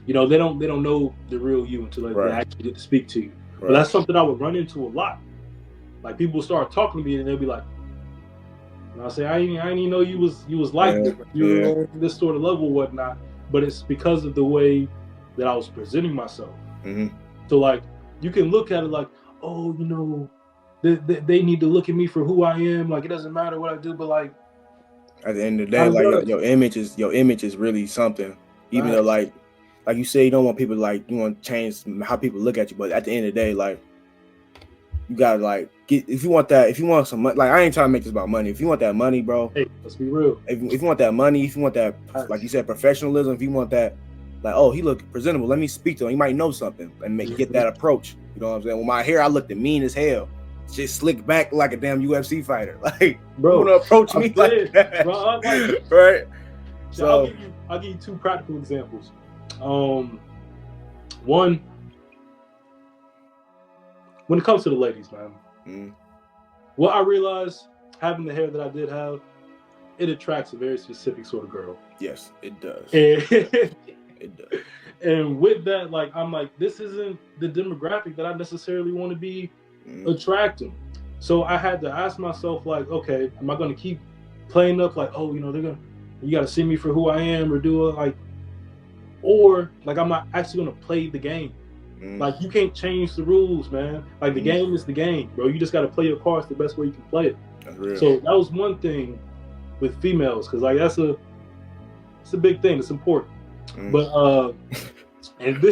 you know they don't know the real you until they actually get to speak to you. But that's something I would run into a lot. Like, people start talking to me and they'll be like, and I'll say, I didn't even know you was like this. You were on this sort of level or whatnot. But it's because of the way that I was presenting myself. So like, you can look at it like, oh, you know, they need to look at me for who I am. Like, it doesn't matter what I do, but like, at the end of the day, like your image is really something. Even though like you say, you don't want people to, like, you want to change how people look at you, but at the end of the day, like, you gotta like get, if you want some money. Like, I ain't trying to make this about money. If you want that money, bro, hey, let's be real. If you want that money, if you want that, like you said, professionalism, if you want that, like, oh, he look presentable, let me speak to him. He might know something, and get that approach. You know what I'm saying? With my hair, I looked mean as hell. Just slicked back like a damn UFC fighter. Like, bro, you want to approach me like that, bro, right? So I'll give you two practical examples. One, when it comes to the ladies, man, what I realized, having the hair that I did have, it attracts a very specific sort of girl. Yes, it does. It does. And with that, like, I'm like, this isn't the demographic that I necessarily want to be attracting. So I had to ask myself, like, okay, am I going to keep playing up like, oh, you know, you got to see me for who I am, or do it like, or like, I'm not actually going to play the game. Like, you can't change the rules, man. Like, the game is the game, bro. You just got to play your cards the best way you can play it. That's real. So that was one thing with females, because like it's a big thing. It's important. But and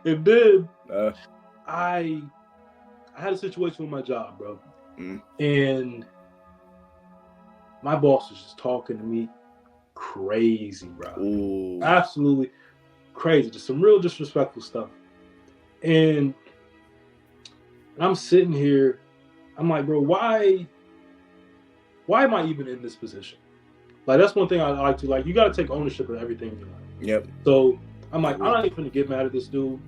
then I had a situation with my job, bro, and my boss was just talking to me crazy, bro. Absolutely crazy, just some real disrespectful stuff. And I'm sitting here, I'm like, bro, why am I even in this position? Like, that's one thing I like to, like, you got to take ownership of everything in your life. Yep. So I'm like, I'm not even gonna get mad at this dude.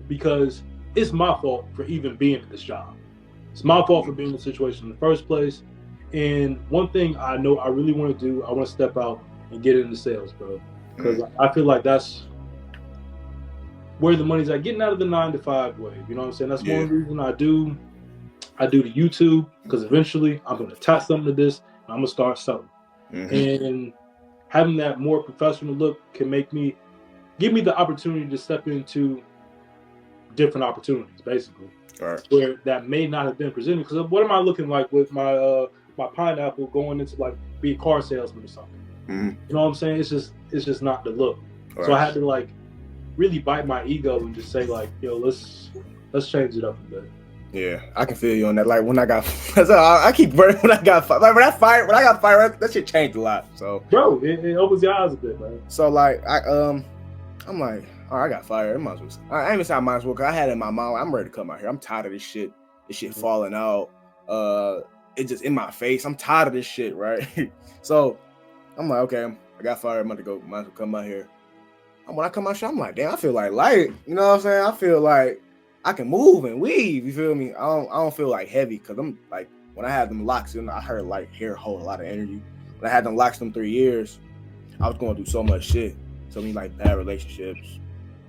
because it's my fault for even being at this job. It's my fault for being in the situation in the first place. And one thing I know I really want to do, I want to step out and get into sales, bro. Because I feel like that's where the money's at, getting out of the 9-to-5 way. You know what I'm saying? That's one reason I do the YouTube, because eventually I'm going to attach something to this and I'm going to start selling. And having that more professional look can give me the opportunity to step into different opportunities, basically, where that may not have been presented. Because what am I looking like with my my pineapple going into like be a car salesman or something? You know what I'm saying? It's just not the look. So I had to like really bite my ego and just say like, yo, let's change it up a bit. Yeah, I can feel you on that. Like when I got, I keep burning when I got fired. Like when I got fired, that shit changed a lot. So, bro, it opens your eyes a bit, man. So like I'm like, oh, I got fired. I might as well. I ain't even say I might as well, because I had it in my mind. I'm ready to cut my hair. I'm tired of this shit. This shit falling out. It's just in my face. I'm tired of this shit, right? So I'm like, okay, I got fired. I'm about to go. Might as well cut my hair. And when I cut my shit, I'm like, damn, I feel like light. You know what I'm saying? I feel like I can move and weave. You feel me? I don't feel like heavy, because I'm like, when I had them locks in, I heard like hair hold a lot of energy. When I had them locks them 3 years, I was going through so much shit. So many like bad relationships,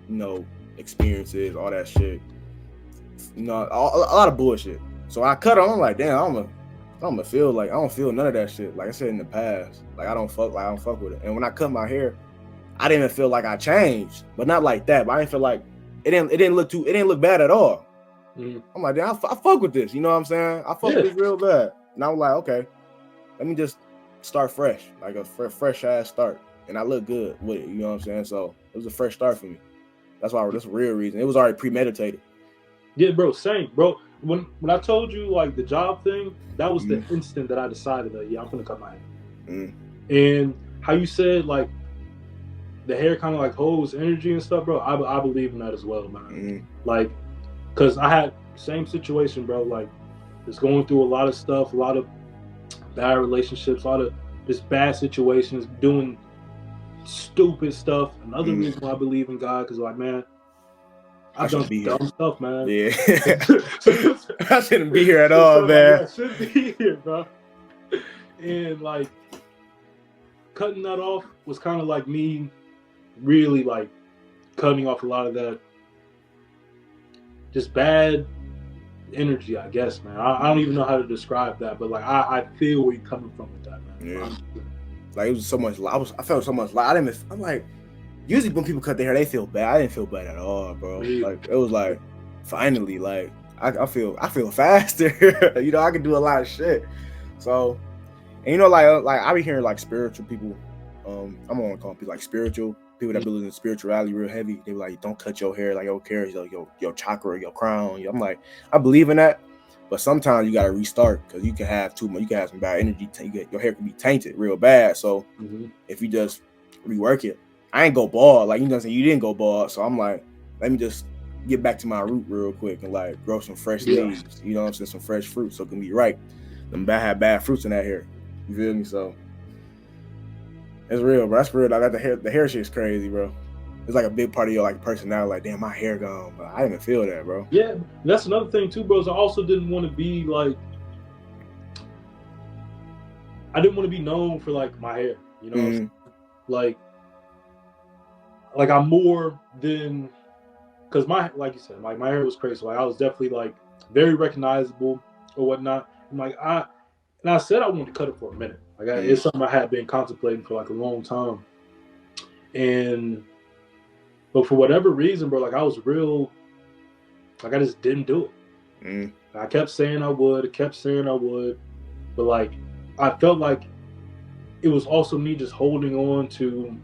you know, experiences, all that shit. You know, a lot of bullshit. So I cut them. I'm like, damn, I'm gonna feel like I don't feel none of that shit. Like I said in the past, like I don't fuck with it. And when I cut my hair, I didn't even feel like I changed, but not like that. But I didn't feel like it didn't look bad at all. I'm like, damn, I fuck with this. You know what I'm saying? I fuck with this real bad. And I was like, okay, let me just start fresh, like a fresh ass start. And I look good with it. You know what I'm saying? So it was a fresh start for me. That's the real reason. It was already premeditated. Yeah, bro, same, bro. When I told you like the job thing, that was the instant that I decided that I'm gonna cut my hair. And how you said like the hair kind of like holds energy and stuff, bro. I believe in that as well, man. Like, cause I had the same situation, bro. Like, just going through a lot of stuff, a lot of bad relationships, a lot of just bad situations, doing stupid stuff. Another reason why I believe in God, because like, man, I've done dumb stuff, man. Yeah. I shouldn't be here at all, man. I shouldn't be here, bro. And like cutting that off was kind of like me really like cutting off a lot of that just bad energy, I guess, man. I don't even know how to describe that, but like I feel where you're coming from with that, man. Yeah. Like it was so much. I felt so much. Like I'm like, usually when people cut their hair, they feel bad. I didn't feel bad at all, bro. Really? Like it was like, finally, like I feel faster. You know, I can do a lot of shit. So, and you know, like I be hearing like spiritual people. I'm gonna call people like spiritual people that believe in spirituality real heavy. They be like, don't cut your hair, like your hair is like your chakra, your crown. I'm like, I believe in that. But sometimes you gotta restart, because you can have too much. You can have some bad energy. Your hair can be tainted real bad. So if you just rework it, I ain't go bald. Like you know what I'm saying, you didn't go bald. So I'm like, let me just get back to my root real quick and like grow some fresh leaves. You know what I'm saying, some fresh fruit, so it can be ripe. Them have bad fruits in that hair. You feel me? So it's real, bro. That's real. I got the hair shit's crazy, bro. It's like a big part of your like personality. Like, damn, my hair gone, but I didn't even feel that, bro. Yeah, that's another thing too, bro. I also didn't want to be like, I didn't want to be known for like my hair, you know, what I'm saying? Like I'm more than, because like you said, like my hair was crazy. Like I was definitely like very recognizable or whatnot. And like I said I wanted to cut it for a minute. Like it's something I had been contemplating for like a long time, but for whatever reason, bro, like I was real, like I just didn't do it. I kept saying I would, but like I felt like it was also me just holding on to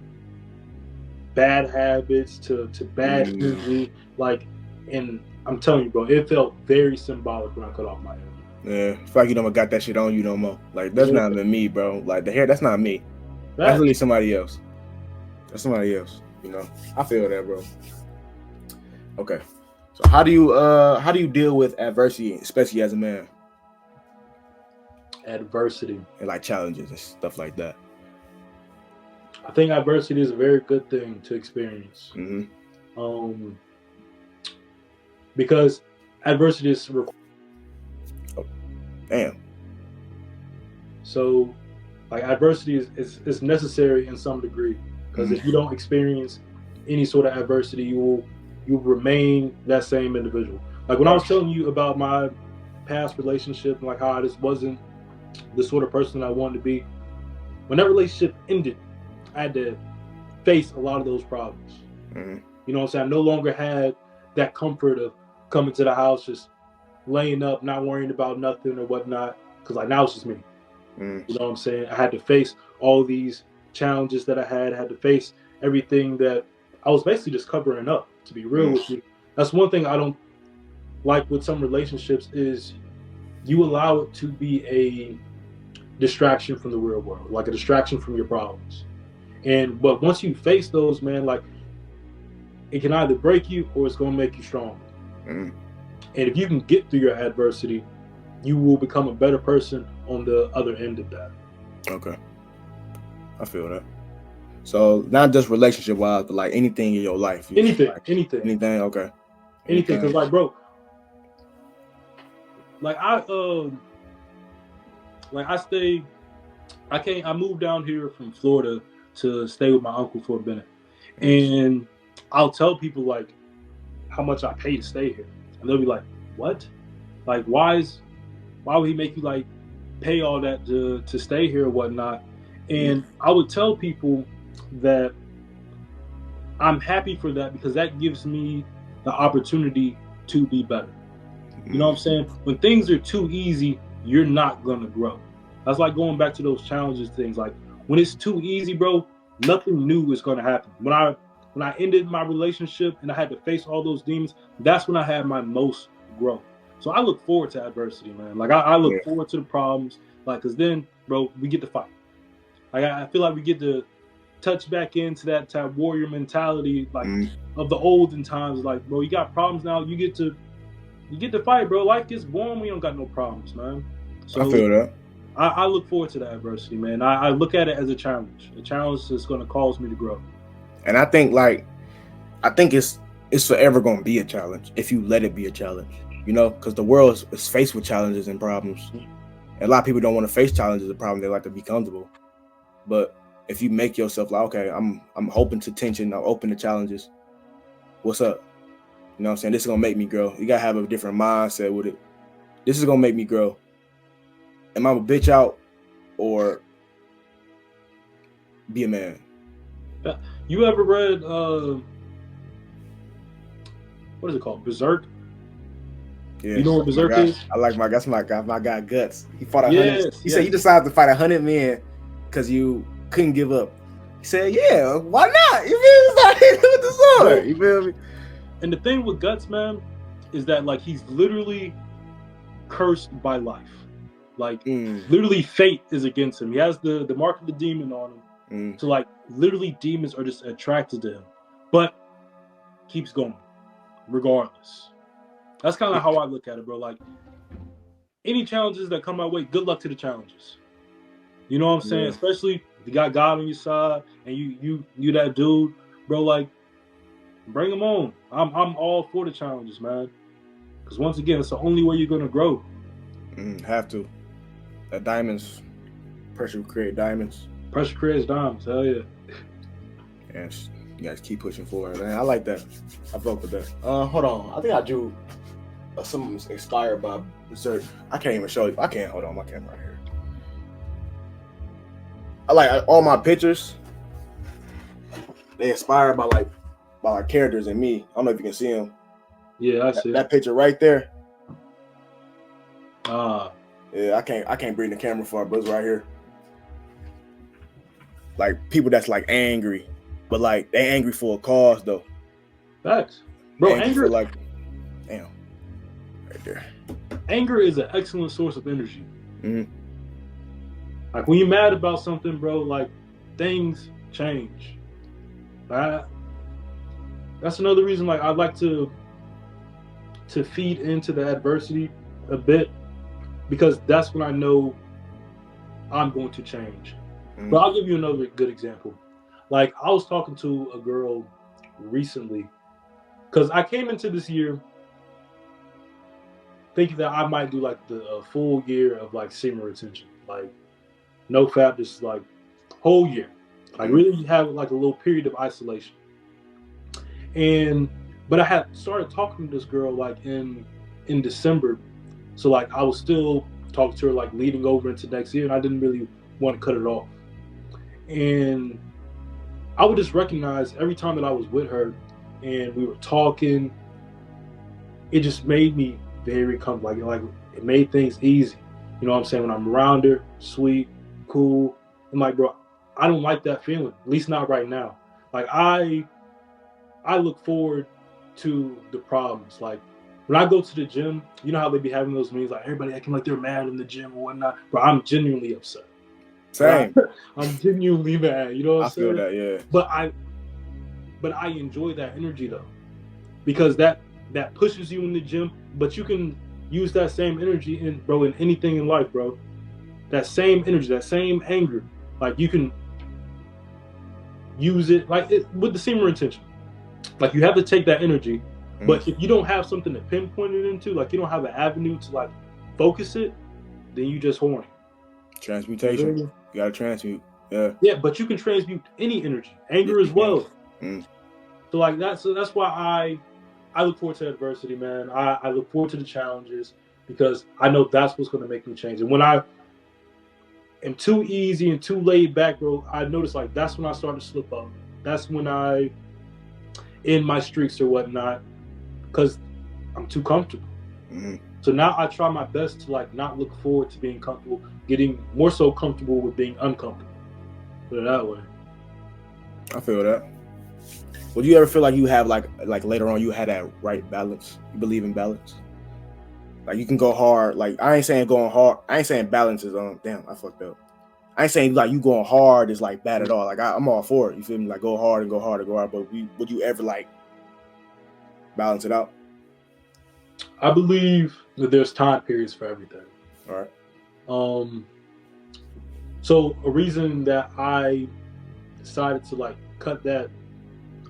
bad habits, to bad energy, like, and I'm telling you, bro, it felt very symbolic when I cut off my hair. Yeah, it's like you don't got that shit on you no more. Like that's not even me, bro. Like the hair, that's not me. That's really somebody else. That's somebody else. You know, I feel that, bro. Okay, so how do you deal with adversity, especially as a man? Adversity and like challenges and stuff like that. I think adversity is a very good thing to experience. because adversity is Damn. so like adversity is necessary in some degree, because if you don't experience any sort of adversity, you'll remain that same individual. Like when I was telling you about my past relationship and like how I just wasn't the sort of person I wanted to be, when that relationship ended, I had to face a lot of those problems. Mm-hmm. You know what I'm saying? I no longer had that comfort of coming to the house, just laying up, not worrying about nothing or whatnot, because like now it's just me. Mm-hmm. You know what I'm saying? I had to face all these challenges that I had to face everything that I was basically just covering up, to be real with you. That's one thing I don't like with some relationships is you allow it to be a distraction from the real world, like a distraction from your problems. But once you face those, man, like it can either break you or it's gonna make you stronger. Mm-hmm. And if you can get through your adversity, you will become a better person on the other end of that. Okay. I feel that. So not just relationship wise, but like anything in your life. Anything. Anything, okay. Anything. Cause like, bro, like I moved down here from Florida to stay with my uncle for a minute. And I'll tell people like how much I pay to stay here. And they'll be like, what? Like why would he make you like pay all that to stay here or whatnot? And I would tell people that I'm happy for that because that gives me the opportunity to be better. You know what I'm saying? When things are too easy, you're not gonna grow. That's like going back to those challenges things. Like when it's too easy, bro, nothing new is gonna happen. When I ended my relationship and I had to face all those demons, that's when I had my most growth. So I look forward to adversity, man. Like I look forward to the problems, like, cause then, bro, we get to fight. Like I feel like we get to touch back into that type of warrior mentality, like of the olden times. Like, bro, you got problems now, you get to fight, bro. Life gets warm, we don't got no problems, man. So I feel that. I look forward to that adversity, man. I look at it as a challenge that's going to cause me to grow. And I think it's forever going to be a challenge if you let it be a challenge, you know, because the world is faced with challenges and problems. And a lot of people don't want to face challenges and problems. They like to be comfortable. But if you make yourself like, okay, I'm open to tension, I'm open to challenges. What's up? You know what I'm saying? This is going to make me grow. You got to have a different mindset with it. This is going to make me grow. Am I a bitch out or be a man? You ever read what is it called? Berserk? Yeah. You know what Berserk is? I like my guy Guts. He fought 100. Yes, he said he decided to fight 100 men because you couldn't give up. He said, yeah, why not? You feel me? With the sword. You feel me? And the thing with Guts, man, is that like he's literally cursed by life. Like literally fate is against him. He has the mark of the demon on him. So like literally demons are just attracted to him. But keeps going regardless. That's kind of how I look at it, bro. Like any challenges that come my way, good luck to the challenges. You know what I'm saying? Especially if you got God on your side and you that dude, bro, like bring them on. I'm all for the challenges, man. Because once again, it's the only way you're gonna grow. Have to. That diamonds, pressure will create diamonds. Pressure creates diamonds. Hell yeah. Yes, you guys keep pushing forward, man. I like that. I fuck with that. Hold on. I think I drew something inspired by Berserk. I can't even show you. I can't. Hold on, my camera right here. I like all my pictures. They inspired by characters and me. I don't know if you can see them. Yeah, I see that picture right there. Yeah, I can't bring the camera far, but it's right here. Like people that's like angry, but like they angry for a cause though. Facts, bro. Anger, like, damn, right there. Anger is an excellent source of energy. Like when you're mad about something, bro, like things change. That's another reason, like I like to feed into the adversity a bit. Because that's when I know I'm going to change. But I'll give you another good example. Like I was talking to a girl recently because I came into this year thinking that I might do like the full year of like semen retention, like no fap, just like whole year, like really have like a little period of isolation. And but I had started talking to this girl like in December, so like I was still talking to her like leading over into next year, and I didn't really want to cut it off. And I would just recognize every time that I was with her and we were talking, it just made me very comfortable. Like it made things easy. You know what I'm saying? When I'm around her, sweet, cool. I'm like, bro, I don't like that feeling. At least not right now. Like I look forward to the problems. Like when I go to the gym, you know how they be having those meetings, like everybody acting like they're mad in the gym or whatnot. But I'm genuinely upset. Same. I'm genuinely mad. You know what I'm saying? I feel that, yeah. But I enjoy that energy though, because that pushes you in the gym. But you can use that same energy in anything in life, bro. That same energy, that same anger, like you can use it with the semen retention. Like you have to take that energy, but if you don't have something to pinpoint it into, like you don't have an avenue to like focus it, then you just horny. Transmutation. You gotta transmute. Yeah. Yeah, but you can transmute any energy, anger as well. So like that's why I look forward to adversity, man. I look forward to the challenges because I know that's what's going to make me change. And when I am too easy and too laid back, bro, I notice like that's when I start to slip up. That's when I end my streaks or whatnot because I'm too comfortable. So now I try my best to like not look forward to being comfortable, getting more so comfortable with being uncomfortable. Put it that way. I feel that. Would you ever feel like you have like later on you had that right balance? You believe in balance? Like you can go hard. Like I ain't saying going hard. I ain't saying balance is damn, I fucked up. I ain't saying like you going hard is like bad at all. Like I'm all for it. You feel me? Like go hard and go hard and go hard. But would you ever like balance it out? I believe that there's time periods for everything. All right. So a reason that I decided to like cut that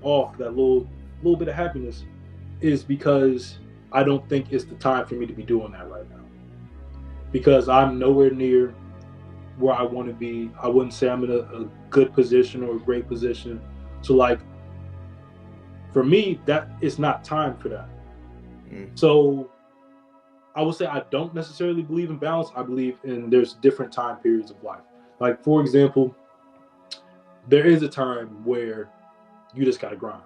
off, that little bit of happiness, is because I don't think it's the time for me to be doing that right now. Because I'm nowhere near where I want to be. I wouldn't say I'm in a good position or a great position. So like, for me, that it's not time for that. So I would say I don't necessarily believe in balance. I believe in there's different time periods of life. Like for example, there is a time where you just gotta grind.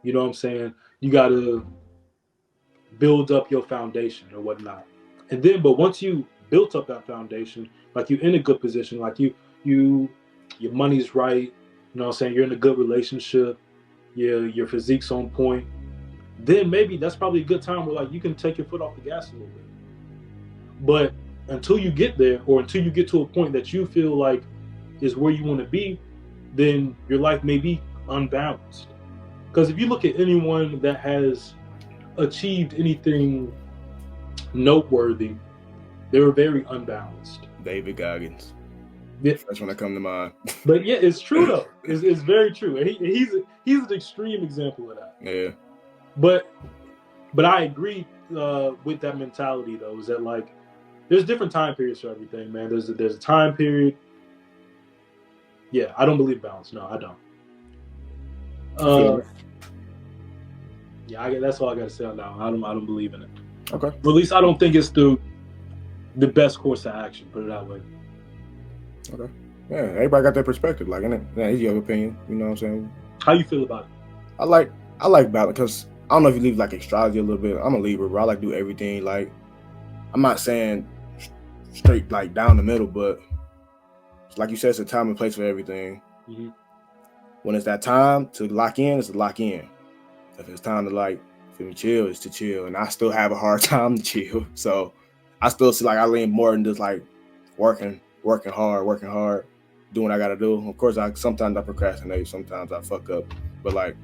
You know what I'm saying? You gotta build up your foundation or whatnot. And then, but once you built up that foundation, like you're in a good position, like your money's right, you know what I'm saying? You're in a good relationship, your physique's on point, then maybe that's probably a good time where like you can take your foot off the gas a little bit. But until you get there, or until you get to a point that you feel like is where you want to be, then your life may be unbalanced. Because if you look at anyone that has achieved anything noteworthy, they were very unbalanced. David Goggins. Yeah. That's when I come to mind. But yeah, it's true though. It's very true. And he's an extreme example of that. Yeah. But I agree with that mentality though, is that like there's different time periods for everything, man. There's a time period. Yeah, I don't believe balance. No, I don't. Yeah, that's all I gotta say on that one. I don't believe in it. Okay. Or at least I don't think it's the best course of action. Put it that way. Okay. Yeah, everybody got their perspective. Like, yeah, he's your opinion. You know what I'm saying? How you feel about it? I like balance because I don't know if you leave like astrology a little bit. I'm a Libra, bro. I like to do everything. Like, I'm not saying straight like down the middle, but like you said, it's a time and place for everything. Mm-hmm. When it's that time to lock in, it's to lock in. If it's time to like, feel me, chill, it's to chill. And I still have a hard time to chill. So I still see like I lean more than just like working hard, doing what I gotta do. Of course, sometimes I procrastinate, sometimes I fuck up. But like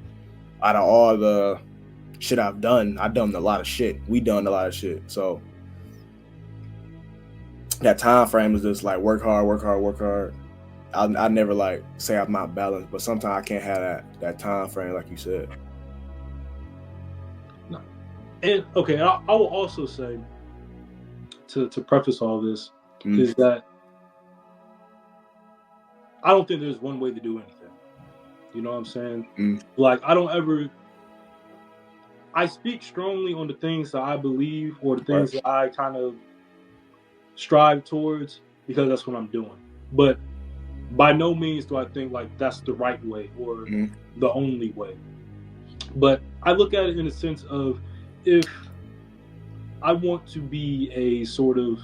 out of all the shit I've done a lot of shit. We done a lot of shit. So that time frame is just like work hard. I never like say I'm not balanced, but sometimes I can't have that time frame like you said. No. And okay, I will also say to preface all this Mm. is that I don't think there's one way to do anything. You know what I'm saying? Mm. Like, I speak strongly on the things that I believe or the things that I kind of strive towards because that's what I'm doing. But by no means do I think like that's the right way or the only way. But I look at it in a sense of, if I want to be a sort of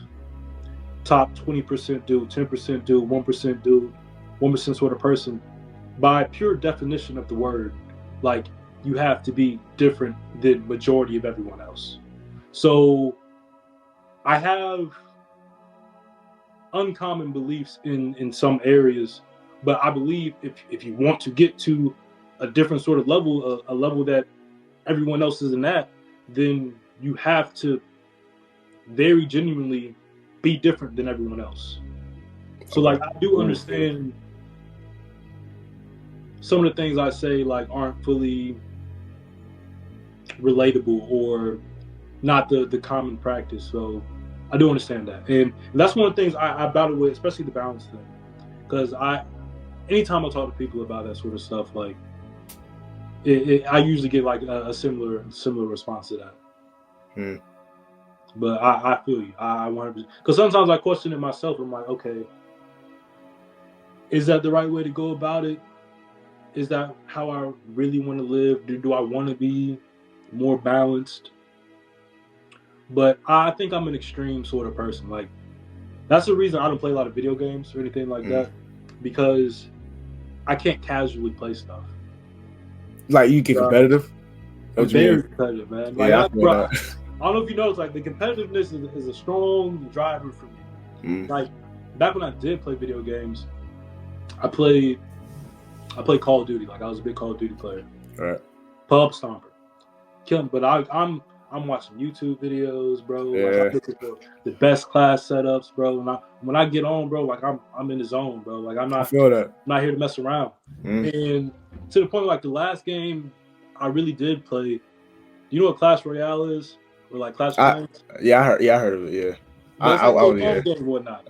top 20% dude, 10% dude, 1% dude, 1% sort of person, by pure definition of the word, like, you have to be different than majority of everyone else. So I have uncommon beliefs in some areas, but I believe if you want to get to a different sort of level, a level that everyone else isn't at, then you have to very genuinely be different than everyone else. So like, I do understand some of the things I say like aren't fully relatable or not the common practice. So I do understand that, and that's one of the things I battle with, especially the balance thing, because anytime I talk to people about that sort of stuff, like I usually get like a similar response to that. But I feel you. I 100%, because sometimes I question it myself. I'm like, okay, is that the right way to go about it? Is that how I really want to live? Do I want to be more balanced? But I think I'm an extreme sort of person. Like, that's the reason I don't play a lot of video games or anything like that, because I can't casually play stuff. Like, you get competitive? I'm very competitive, man. Like, Yeah, I don't know if you notice, like, the competitiveness is a strong driver for me. Like, back when I did play video games, I played Call of Duty. Like, I was a big Call of Duty player. Right. Pub Stomper. Killing. But I'm watching YouTube videos, bro. Yeah. Like, I'm looking for the best class setups, bro. And when I get on, bro, like, I'm in the zone, bro. Like, I'm not here to mess around. And to the point, like, the last game I really did play, you know what Clash Royale is? Or like Clash of Clans? Yeah, I heard of it, yeah. But it's like a phone game and whatnot.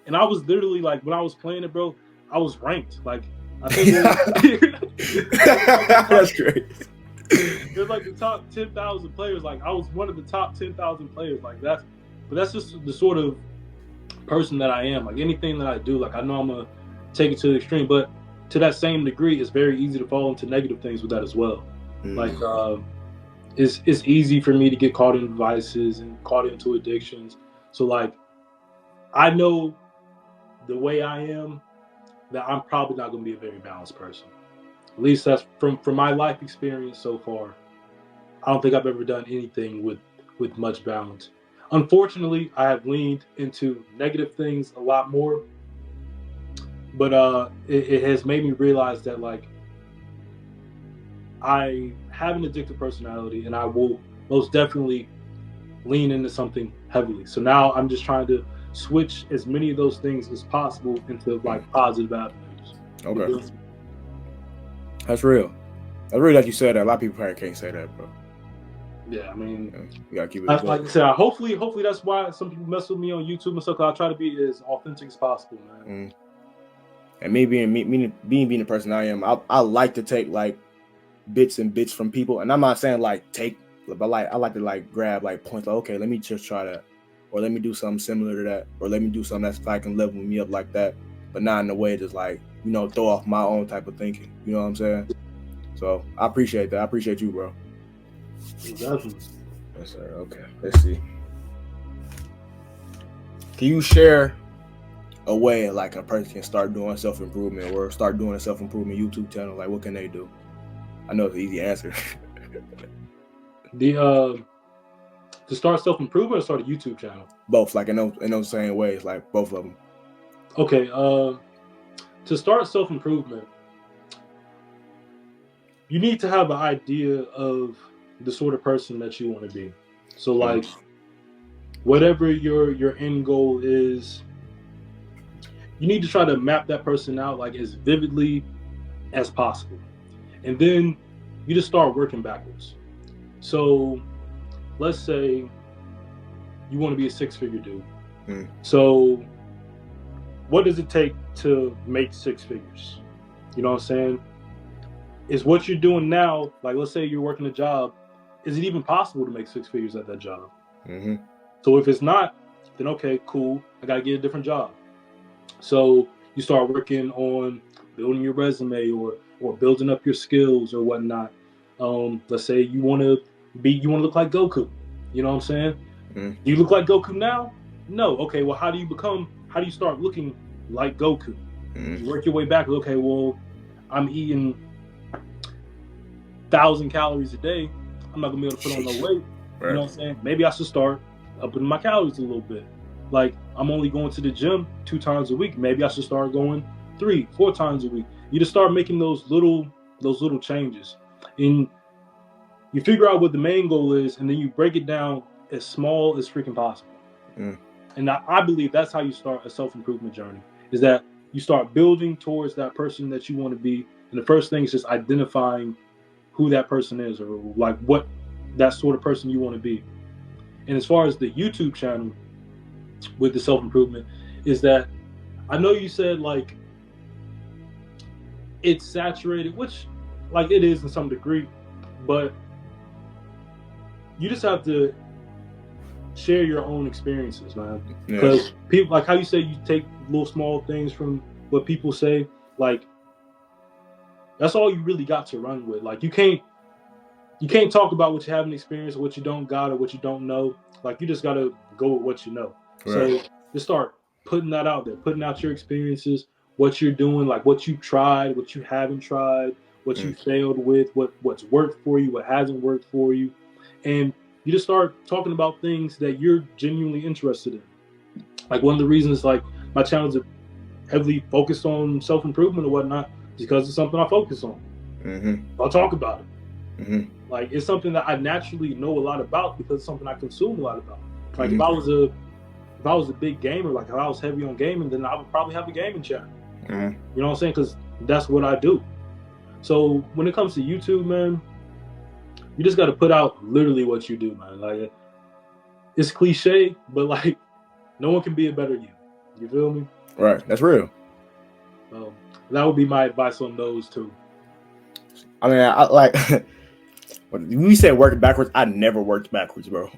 And I was literally, like, when I was playing it, bro, I was ranked. Like, I think that's great. They're like the top 10,000 players. Like, I was one of the top 10,000 players. Like, that's just the sort of person that I am. Like, anything that I do, like, I know I'm gonna take it to the extreme, but to that same degree, it's very easy to fall into negative things with that as well. Like, it's easy for me to get caught in vices and caught into addictions. So, like, I know the way I am, that I'm probably not going to be a very balanced person. At least that's from my life experience so far. I don't think I've ever done anything with much balance. Unfortunately, I have leaned into negative things a lot more, but it has made me realize that, like, I have an addictive personality, and I will most definitely lean into something heavily. So now I'm just trying to switch as many of those things as possible into, like, positive avenues. Okay. That's real. That's real that you said that. A lot of people probably can't say that, bro. Yeah, I mean, you gotta keep it. Like I said, hopefully that's why some people mess with me on YouTube and stuff. Cause I try to be as authentic as possible, man. And me being the person I am, I like to take like bits from people, and I'm not saying like take, but like I like to like grab like points. Like, okay, let me just try that, or let me do something similar to that, or let me do something that's like can level me up like that, but not in a way that's like, you know, throw off my own type of thinking. You know what I'm saying? So I appreciate that. I appreciate you, bro. Exactly. Yes, sir. Okay. Let's see. Can you share a way like a person can start doing self-improvement or start doing a self-improvement YouTube channel? Like, what can they do? I know it's an easy answer. To start self-improvement or start a YouTube channel? Both, like in those same ways, like both of them. Okay. To start self-improvement, you need to have an idea of the sort of person that you want to be. So, like, whatever your end goal is, you need to try to map that person out like as vividly as possible. And then you just start working backwards. So let's say you want to be a 6-figure dude. Mm. So what does it take to make 6 figures? You know what I'm saying? Is what you're doing now, like let's say you're working a job, is it even possible to make 6 figures at that job? Mm-hmm. So if it's not, then okay, cool, I gotta get a different job. So you start working on building your resume or building up your skills or whatnot. Let's say you want to look like Goku. You know what I'm saying? Mm. You look like Goku now? No. Okay, well, how do you start looking like Goku? Mm. You work your way back. Okay, well, I'm eating 1,000 calories a day. I'm not gonna be able to put on no weight. Right. You know what I'm saying? Maybe I should start upping my calories a little bit. Like, I'm only going to the gym 2 times a week. Maybe I should start going 3, 4 times a week. You just start making those little changes, and you figure out what the main goal is, and then you break it down as small as freaking possible. Mm. And I believe that's how you start a self-improvement journey, is that you start building towards that person that you want to be. And the first thing is just identifying who that person is, or like what that sort of person you want to be. And as far as the YouTube channel with the self-improvement, is that I know you said like it's saturated, which like it is in some degree, but you just have to share your own experiences, man. Because Yes. people, like how you say you take little small things from what people say, like that's all you really got to run with. Like you can't talk about what you haven't experienced, or what you don't got, or what you don't know. Like you just gotta go with what you know. Right. So just start putting that out there, putting out your experiences, what you're doing, like what you tried, what you haven't tried, what you failed with, what's worked for you, what hasn't worked for you. And you just start talking about things that you're genuinely interested in. Like one of the reasons like my channels are heavily focused on self-improvement or whatnot is because it's something I focus on. Mm-hmm. I'll talk about it. Mm-hmm. Like it's something that I naturally know a lot about because it's something I consume a lot about. Like Mhm. if I was a big gamer, like if I was heavy on gaming, then I would probably have a gaming channel. Mm-hmm. You know what I'm saying? Because that's what I do. So when it comes to YouTube, man, you just got to put out literally what you do, man. Like it's cliche, but like no one can be a better you. You feel me? Right. That's real. So that would be my advice on those two. I mean, I like when you said working backwards. I never worked backwards, bro.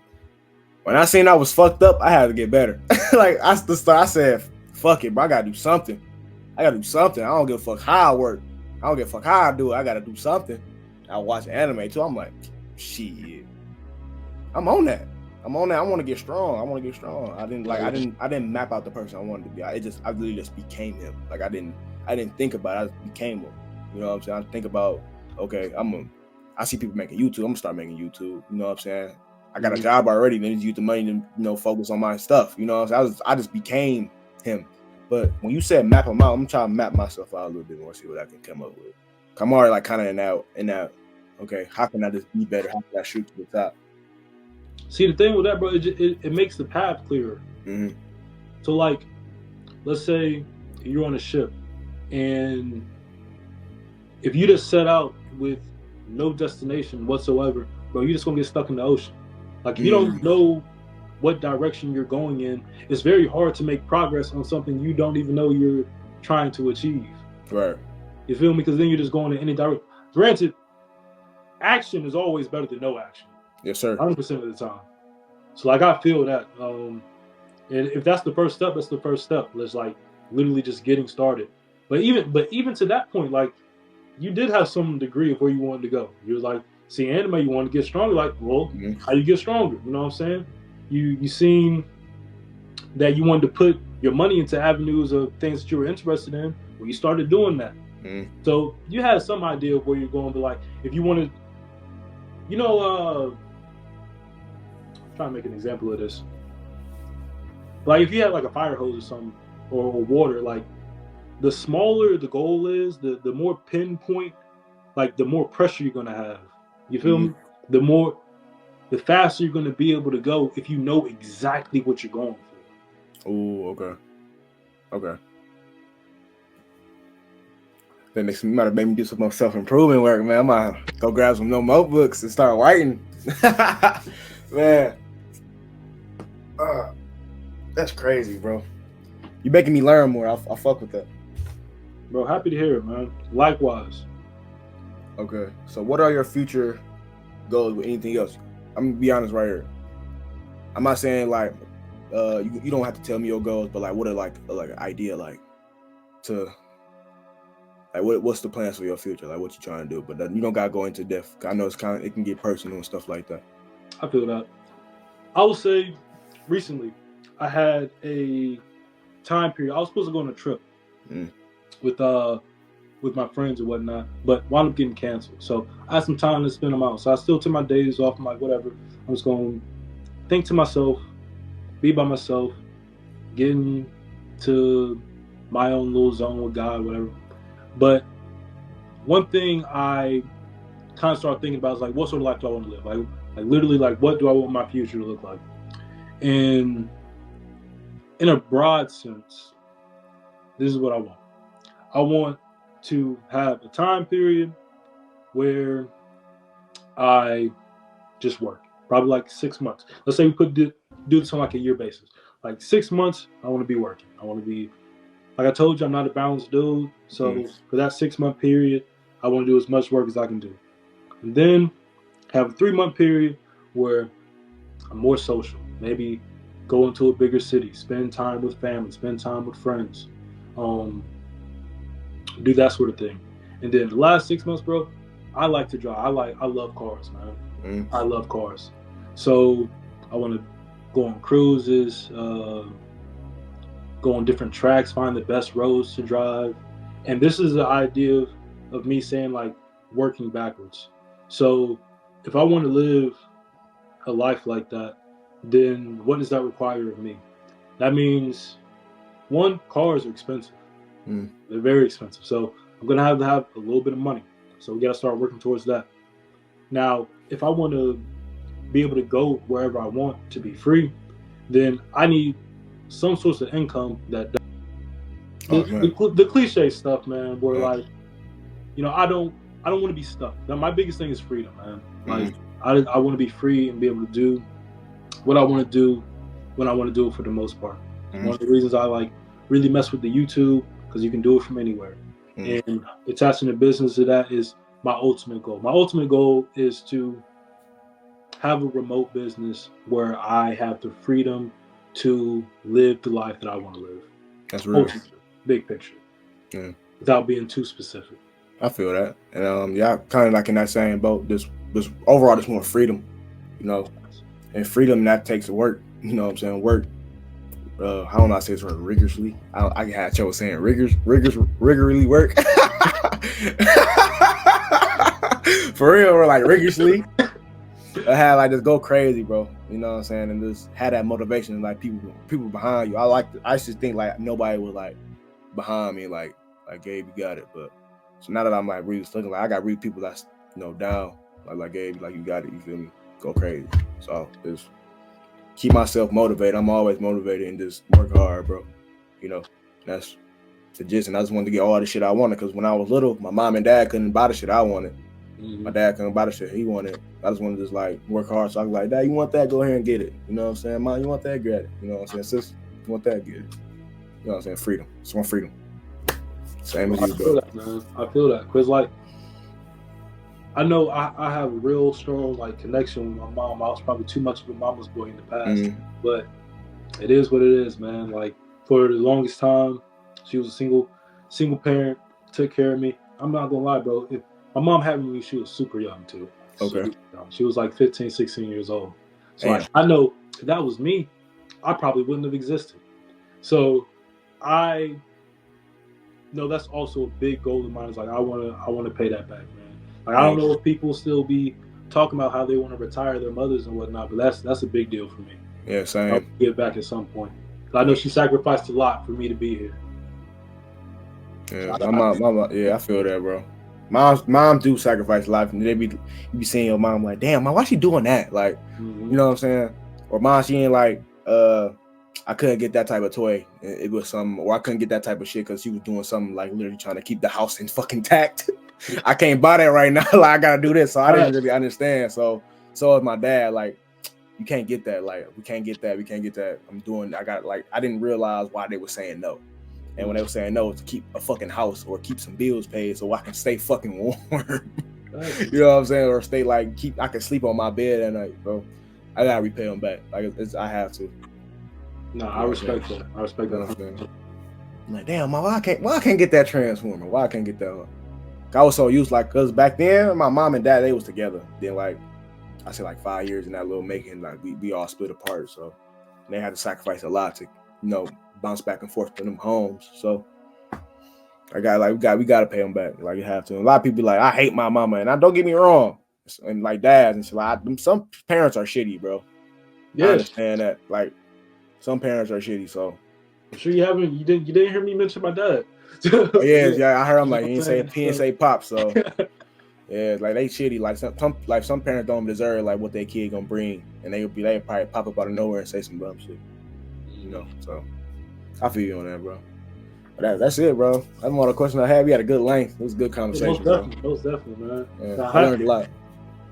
When I seen I was fucked up, I had to get better. Like I said, fuck it, bro. I gotta do something. I don't give a fuck how I work. I don't give a fuck how I do it. I gotta do something. I watch anime too. I'm like, shit. I'm on that. I want to get strong. I didn't map out the person I wanted to be. I literally just became him. Like I didn't think about it. I just became him. You know what I'm saying? I think about, okay, I see people making YouTube. I'm gonna start making YouTube. You know what I'm saying? I got a job already. Then just use the money to focus on my stuff. You know what I'm saying? I just became him. But when you said map him out, I'm trying to map myself out a little bit more, see what I can come up with. I'm already like kind of in that. Okay, how can I just be better? How can I shoot to the top? See, the thing with that, bro, it makes the path clearer. Mm-hmm. So, like, let's say you're on a ship, and if you just set out with no destination whatsoever, bro, you're just gonna get stuck in the ocean. Like, if you don't know what direction you're going in, it's very hard to make progress on something you don't even know you're trying to achieve. Right. You feel me? Because then you're just going in any direction. Granted, action is always better than no action. Yes, sir. 100% of the time. So like I feel that, and if that's the first step, that's the first step. Let's like literally just getting started. But even to that point, like you did have some degree of where you wanted to go. You was like, see anime, you want to get stronger. Like, well, how you get stronger? You know what I'm saying? You seen that you wanted to put your money into avenues of things that you were interested in. Well, you started doing that. So you had some idea of where you're going. But like, if you wanted, trying to make an example of this. Like if you had like a fire hose or something, or water, like the smaller the goal is, the more pinpoint, like the more pressure you're gonna have. You feel me? The faster you're gonna be able to go if you know exactly what you're going for. Oh, okay. Then you might have made me do some more self-improvement work, man. I might go grab some notebooks and start writing. Man. That's crazy, bro. You making me learn more. I fuck with that. Bro, happy to hear it, man. Likewise. Okay. So what are your future goals with anything else? I'm gonna be honest right here. I'm not saying like you don't have to tell me your goals, but like what are like an idea like to like what's the plans for your future? Like what you trying to do? But you don't gotta go into depth. I know it can get personal and stuff like that. I feel that. I would say recently I had a time period. I was supposed to go on a trip with my friends and whatnot, but wound up getting canceled. So I had some time to spend them out. So I still took my days off. I'm like, whatever. I'm just going to think to myself, be by myself, get into my own little zone with God, whatever. But one thing I kind of started thinking about is like, what sort of life do I want to live? Like literally, like, what do I want my future to look like? And in a broad sense, this is what I want. I want to have a time period where I just work, probably like 6 months. Let's say we do this on like a year basis. Like 6 months, I want to be working. I want to be, like I told you, I'm not a balanced dude. So for that 6 month period, I want to do as much work as I can do. And then have a 3 month period where I'm more social. Maybe go into a bigger city, spend time with family, spend time with friends. Do that sort of thing. And then the last 6 months, bro, I like to drive. I love cars, man. I love cars. So I want to go on cruises, go on different tracks, find the best roads to drive. And this is the idea of me saying like working backwards. So if I want to live a life like that, then what does that require of me? That means, one, cars are expensive. They're very expensive. So I'm going to have a little bit of money. So we got to start working towards that. Now, if I want to be able to go wherever I want to be free, then I need some source of income that the cliche stuff, man, where like, you know, I don't want to be stuck. Now, my biggest thing is freedom, man. Like I want to be free and be able to do what I want to do when I want to do it for the most part. One of the reasons I like really mess with the YouTube, because you can do it from anywhere. And attaching the business to that is my ultimate goal. My ultimate goal is to have a remote business where I have the freedom to live the life that I want to live. That's real. Big picture. Without being too specific. I feel that. And yeah, kind of like in that same boat. This overall just want freedom, you know. And freedom, that takes work. You know what I'm saying? Work. I don't know how to say this word rigorously. I had trouble saying rigorously work. For real, or like rigorously. I had like just go crazy, bro. You know what I'm saying? And just had that motivation, like people behind you. I used to think like nobody was like behind me, like Gabe, you got it. But so now that I'm like really looking, like I got real people that's, you know, down, like Gabe, like you got it, you feel me? Go crazy. So just keep myself motivated. I'm always motivated and just work hard, bro. You know, that's the gist. And I just wanted to get all the shit I wanted, because when I was little, my mom and dad couldn't buy the shit I wanted. My dad couldn't buy the shit he wanted. I just wanted to just like work hard. So I was like, Dad, you want that? Go ahead and get it. You know what I'm saying? Mom, you want that? Get it. You know what I'm saying? Sis, you want that? Get it. You know what I'm saying? Freedom. Just want freedom. Same as you, bro. I feel that. Because like, I know I have a real strong like connection with my mom. I was probably too much of a mama's boy in the past, but it is what it is, man. Like for the longest time, she was a single parent, took care of me. I'm not gonna lie, bro. If my mom had me when she was super young too. Okay. She was like 15, 16 years old. So like, I know if that was me, I probably wouldn't have existed. So I know that's also a big goal of mine. Is like I want to pay that back, man. Like I don't know if people still be talking about how they want to retire their mothers and whatnot, but that's a big deal for me. Yeah, same. I'll give back at some point. I know she sacrificed a lot for me to be here. Yeah, my mom, yeah, I feel that, bro. Mom do sacrifice a lot. And you be seeing your mom like, damn, mom, why she doing that? Like, you know what I'm saying? Or mom, she ain't like, I couldn't get that type of toy. It was some, or I couldn't get that type of shit because she was doing something like literally trying to keep the house in fucking intact. I can't buy that right now. Like I gotta do this, so I didn't really understand. So is my dad. Like, you can't get that. Like, we can't get that. I didn't realize why they were saying no. And when they were saying no, to keep a fucking house or keep some bills paid so I can stay fucking warm. You know what I'm saying? Or stay like, I can sleep on my bed at night, bro. I gotta repay them back. Like, I have to. No, I respect that. I respect that. I'm like, damn, why I can't get that transformer? Why I can't get that one? I was so used, like, cause back then my mom and dad, they was together. Then like I said, like 5 years in that little making, like we all split apart. So they had to sacrifice a lot to, bounce back and forth to them homes. So we gotta pay them back. Like, you have to. A lot of people be like, I hate my mama, and don't get me wrong. And like dads and shit, like some parents are shitty, bro. Yeah, I understand that. Like, some parents are shitty, so. I'm sure you didn't hear me mention my dad. Yeah, I heard him like he didn't say pop, so yeah, like they shitty. Like some parents don't deserve like what their kid gonna bring, and they probably pop up out of nowhere and say some dumb shit. So I feel you on that, bro. But that's it, bro. That's all the questions I had. We had a good length. It was a good conversation. Most definitely, man. Yeah, I learned a lot.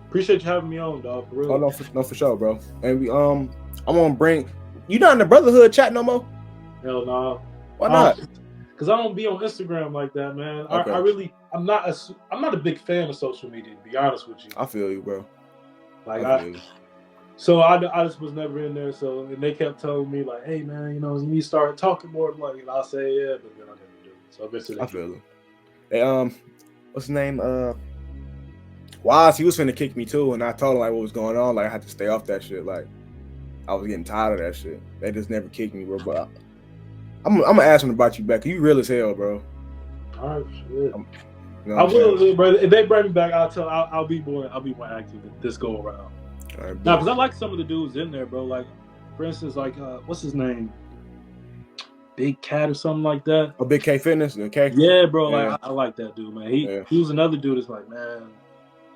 Appreciate you having me on, dog. For real. Oh no, for sure, bro. And we I'm gonna bring you not in the Brotherhood chat no more. Hell no. Why not? Because I don't be on Instagram like that, man. Okay. I'm not a big fan of social media, to be honest with you. I feel you, bro. Like I just was never in there. So, and they kept telling me like, hey man, you need to start talking more. Like, and I'll say yeah, but then I never do. So eventually, I feel it. Hey, what's his name? Wise, he was finna kick me too, and I told him like what was going on. Like, I had to stay off that shit. Like, I was getting tired of that shit. They just never kicked me, bro. But I'm gonna ask him about you back. You real as hell, bro. All right, shit. I will, bro. If they bring me back, I'll be more active this go around. Right, now, because I like some of the dudes in there, bro. Like, for instance, like what's his name? Big Cat or something like that. Oh, Big K Fitness, okay. Yeah, bro. Yeah. Like I like that dude, man. He was another dude that's like, man,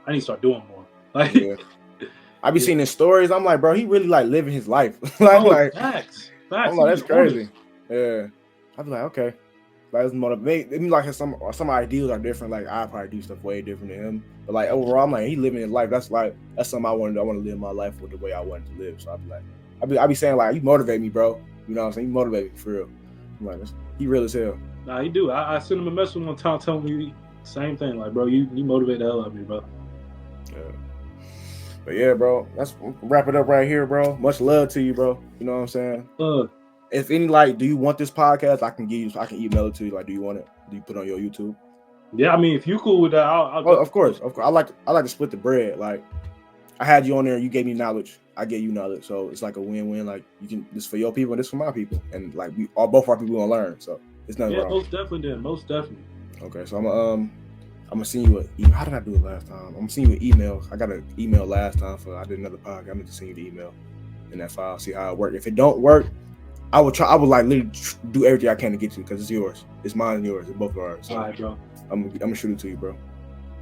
I need to start doing more. Like, I be seeing his stories. I'm like, bro, he really like living his life. Facts. I'm like, that's crazy. Yeah, I'd be like, okay, that's motivate. I mean, like some ideals are different. Like, I probably do stuff way different than him. But like overall, I'm like, he living his life. That's something I want to live my life with the way I want to live. So I'd be like, I be saying like, you motivate me, bro. You know what I'm saying? You motivate me for real. I'm like, he real as hell. Nah, he do. I sent him a message one time telling me the same thing. Like, bro, you motivate the hell out of me, bro. Yeah. But yeah, bro, let's wrap it up right here, bro. Much love to you, bro. You know what I'm saying? If any, like, do you want this podcast? I can email it to you. Like, do you want it? Do you put it on your YouTube? Yeah, I mean, if you cool with that, I'll of course. I like to split the bread. Like, I had you on there, you gave me knowledge, I gave you knowledge, so it's like a win-win. Like, you can, this for your people, and this for my people, and like both our people gonna learn. So it's nothing wrong. Most definitely. Okay, so I'm gonna send you an email. How did I do it last time? I'm gonna send you an email. I got an email last time I did another podcast. I'm gonna send you the email in that file. See how it works. If it don't work, I would like literally do everything I can to get you because it's yours. It's mine and yours. It's both of ours. So all right, bro. I'm gonna shoot it to you, bro.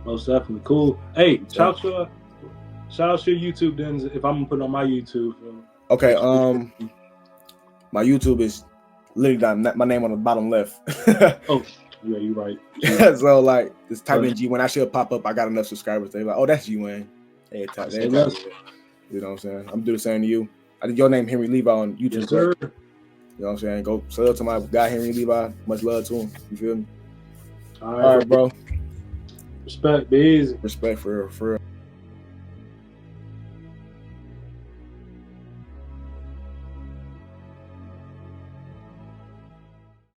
Most definitely. Cool. Hey, shout out to your YouTube then if I'm gonna put it on my YouTube. Okay. My YouTube is literally my name on the bottom left. Oh, yeah, you're right. So like, just type in G Wayne. I should pop up. I got enough subscribers. They're like, oh, that's G Wayne. You know what I'm saying? I'm do the same to you. I think your name Henry Levi on YouTube. Yes, sir. You know what I'm saying? Go sub to my guy Henry Levi. Much love to him. You feel me? All right, bro. Respect, be easy. Respect for real.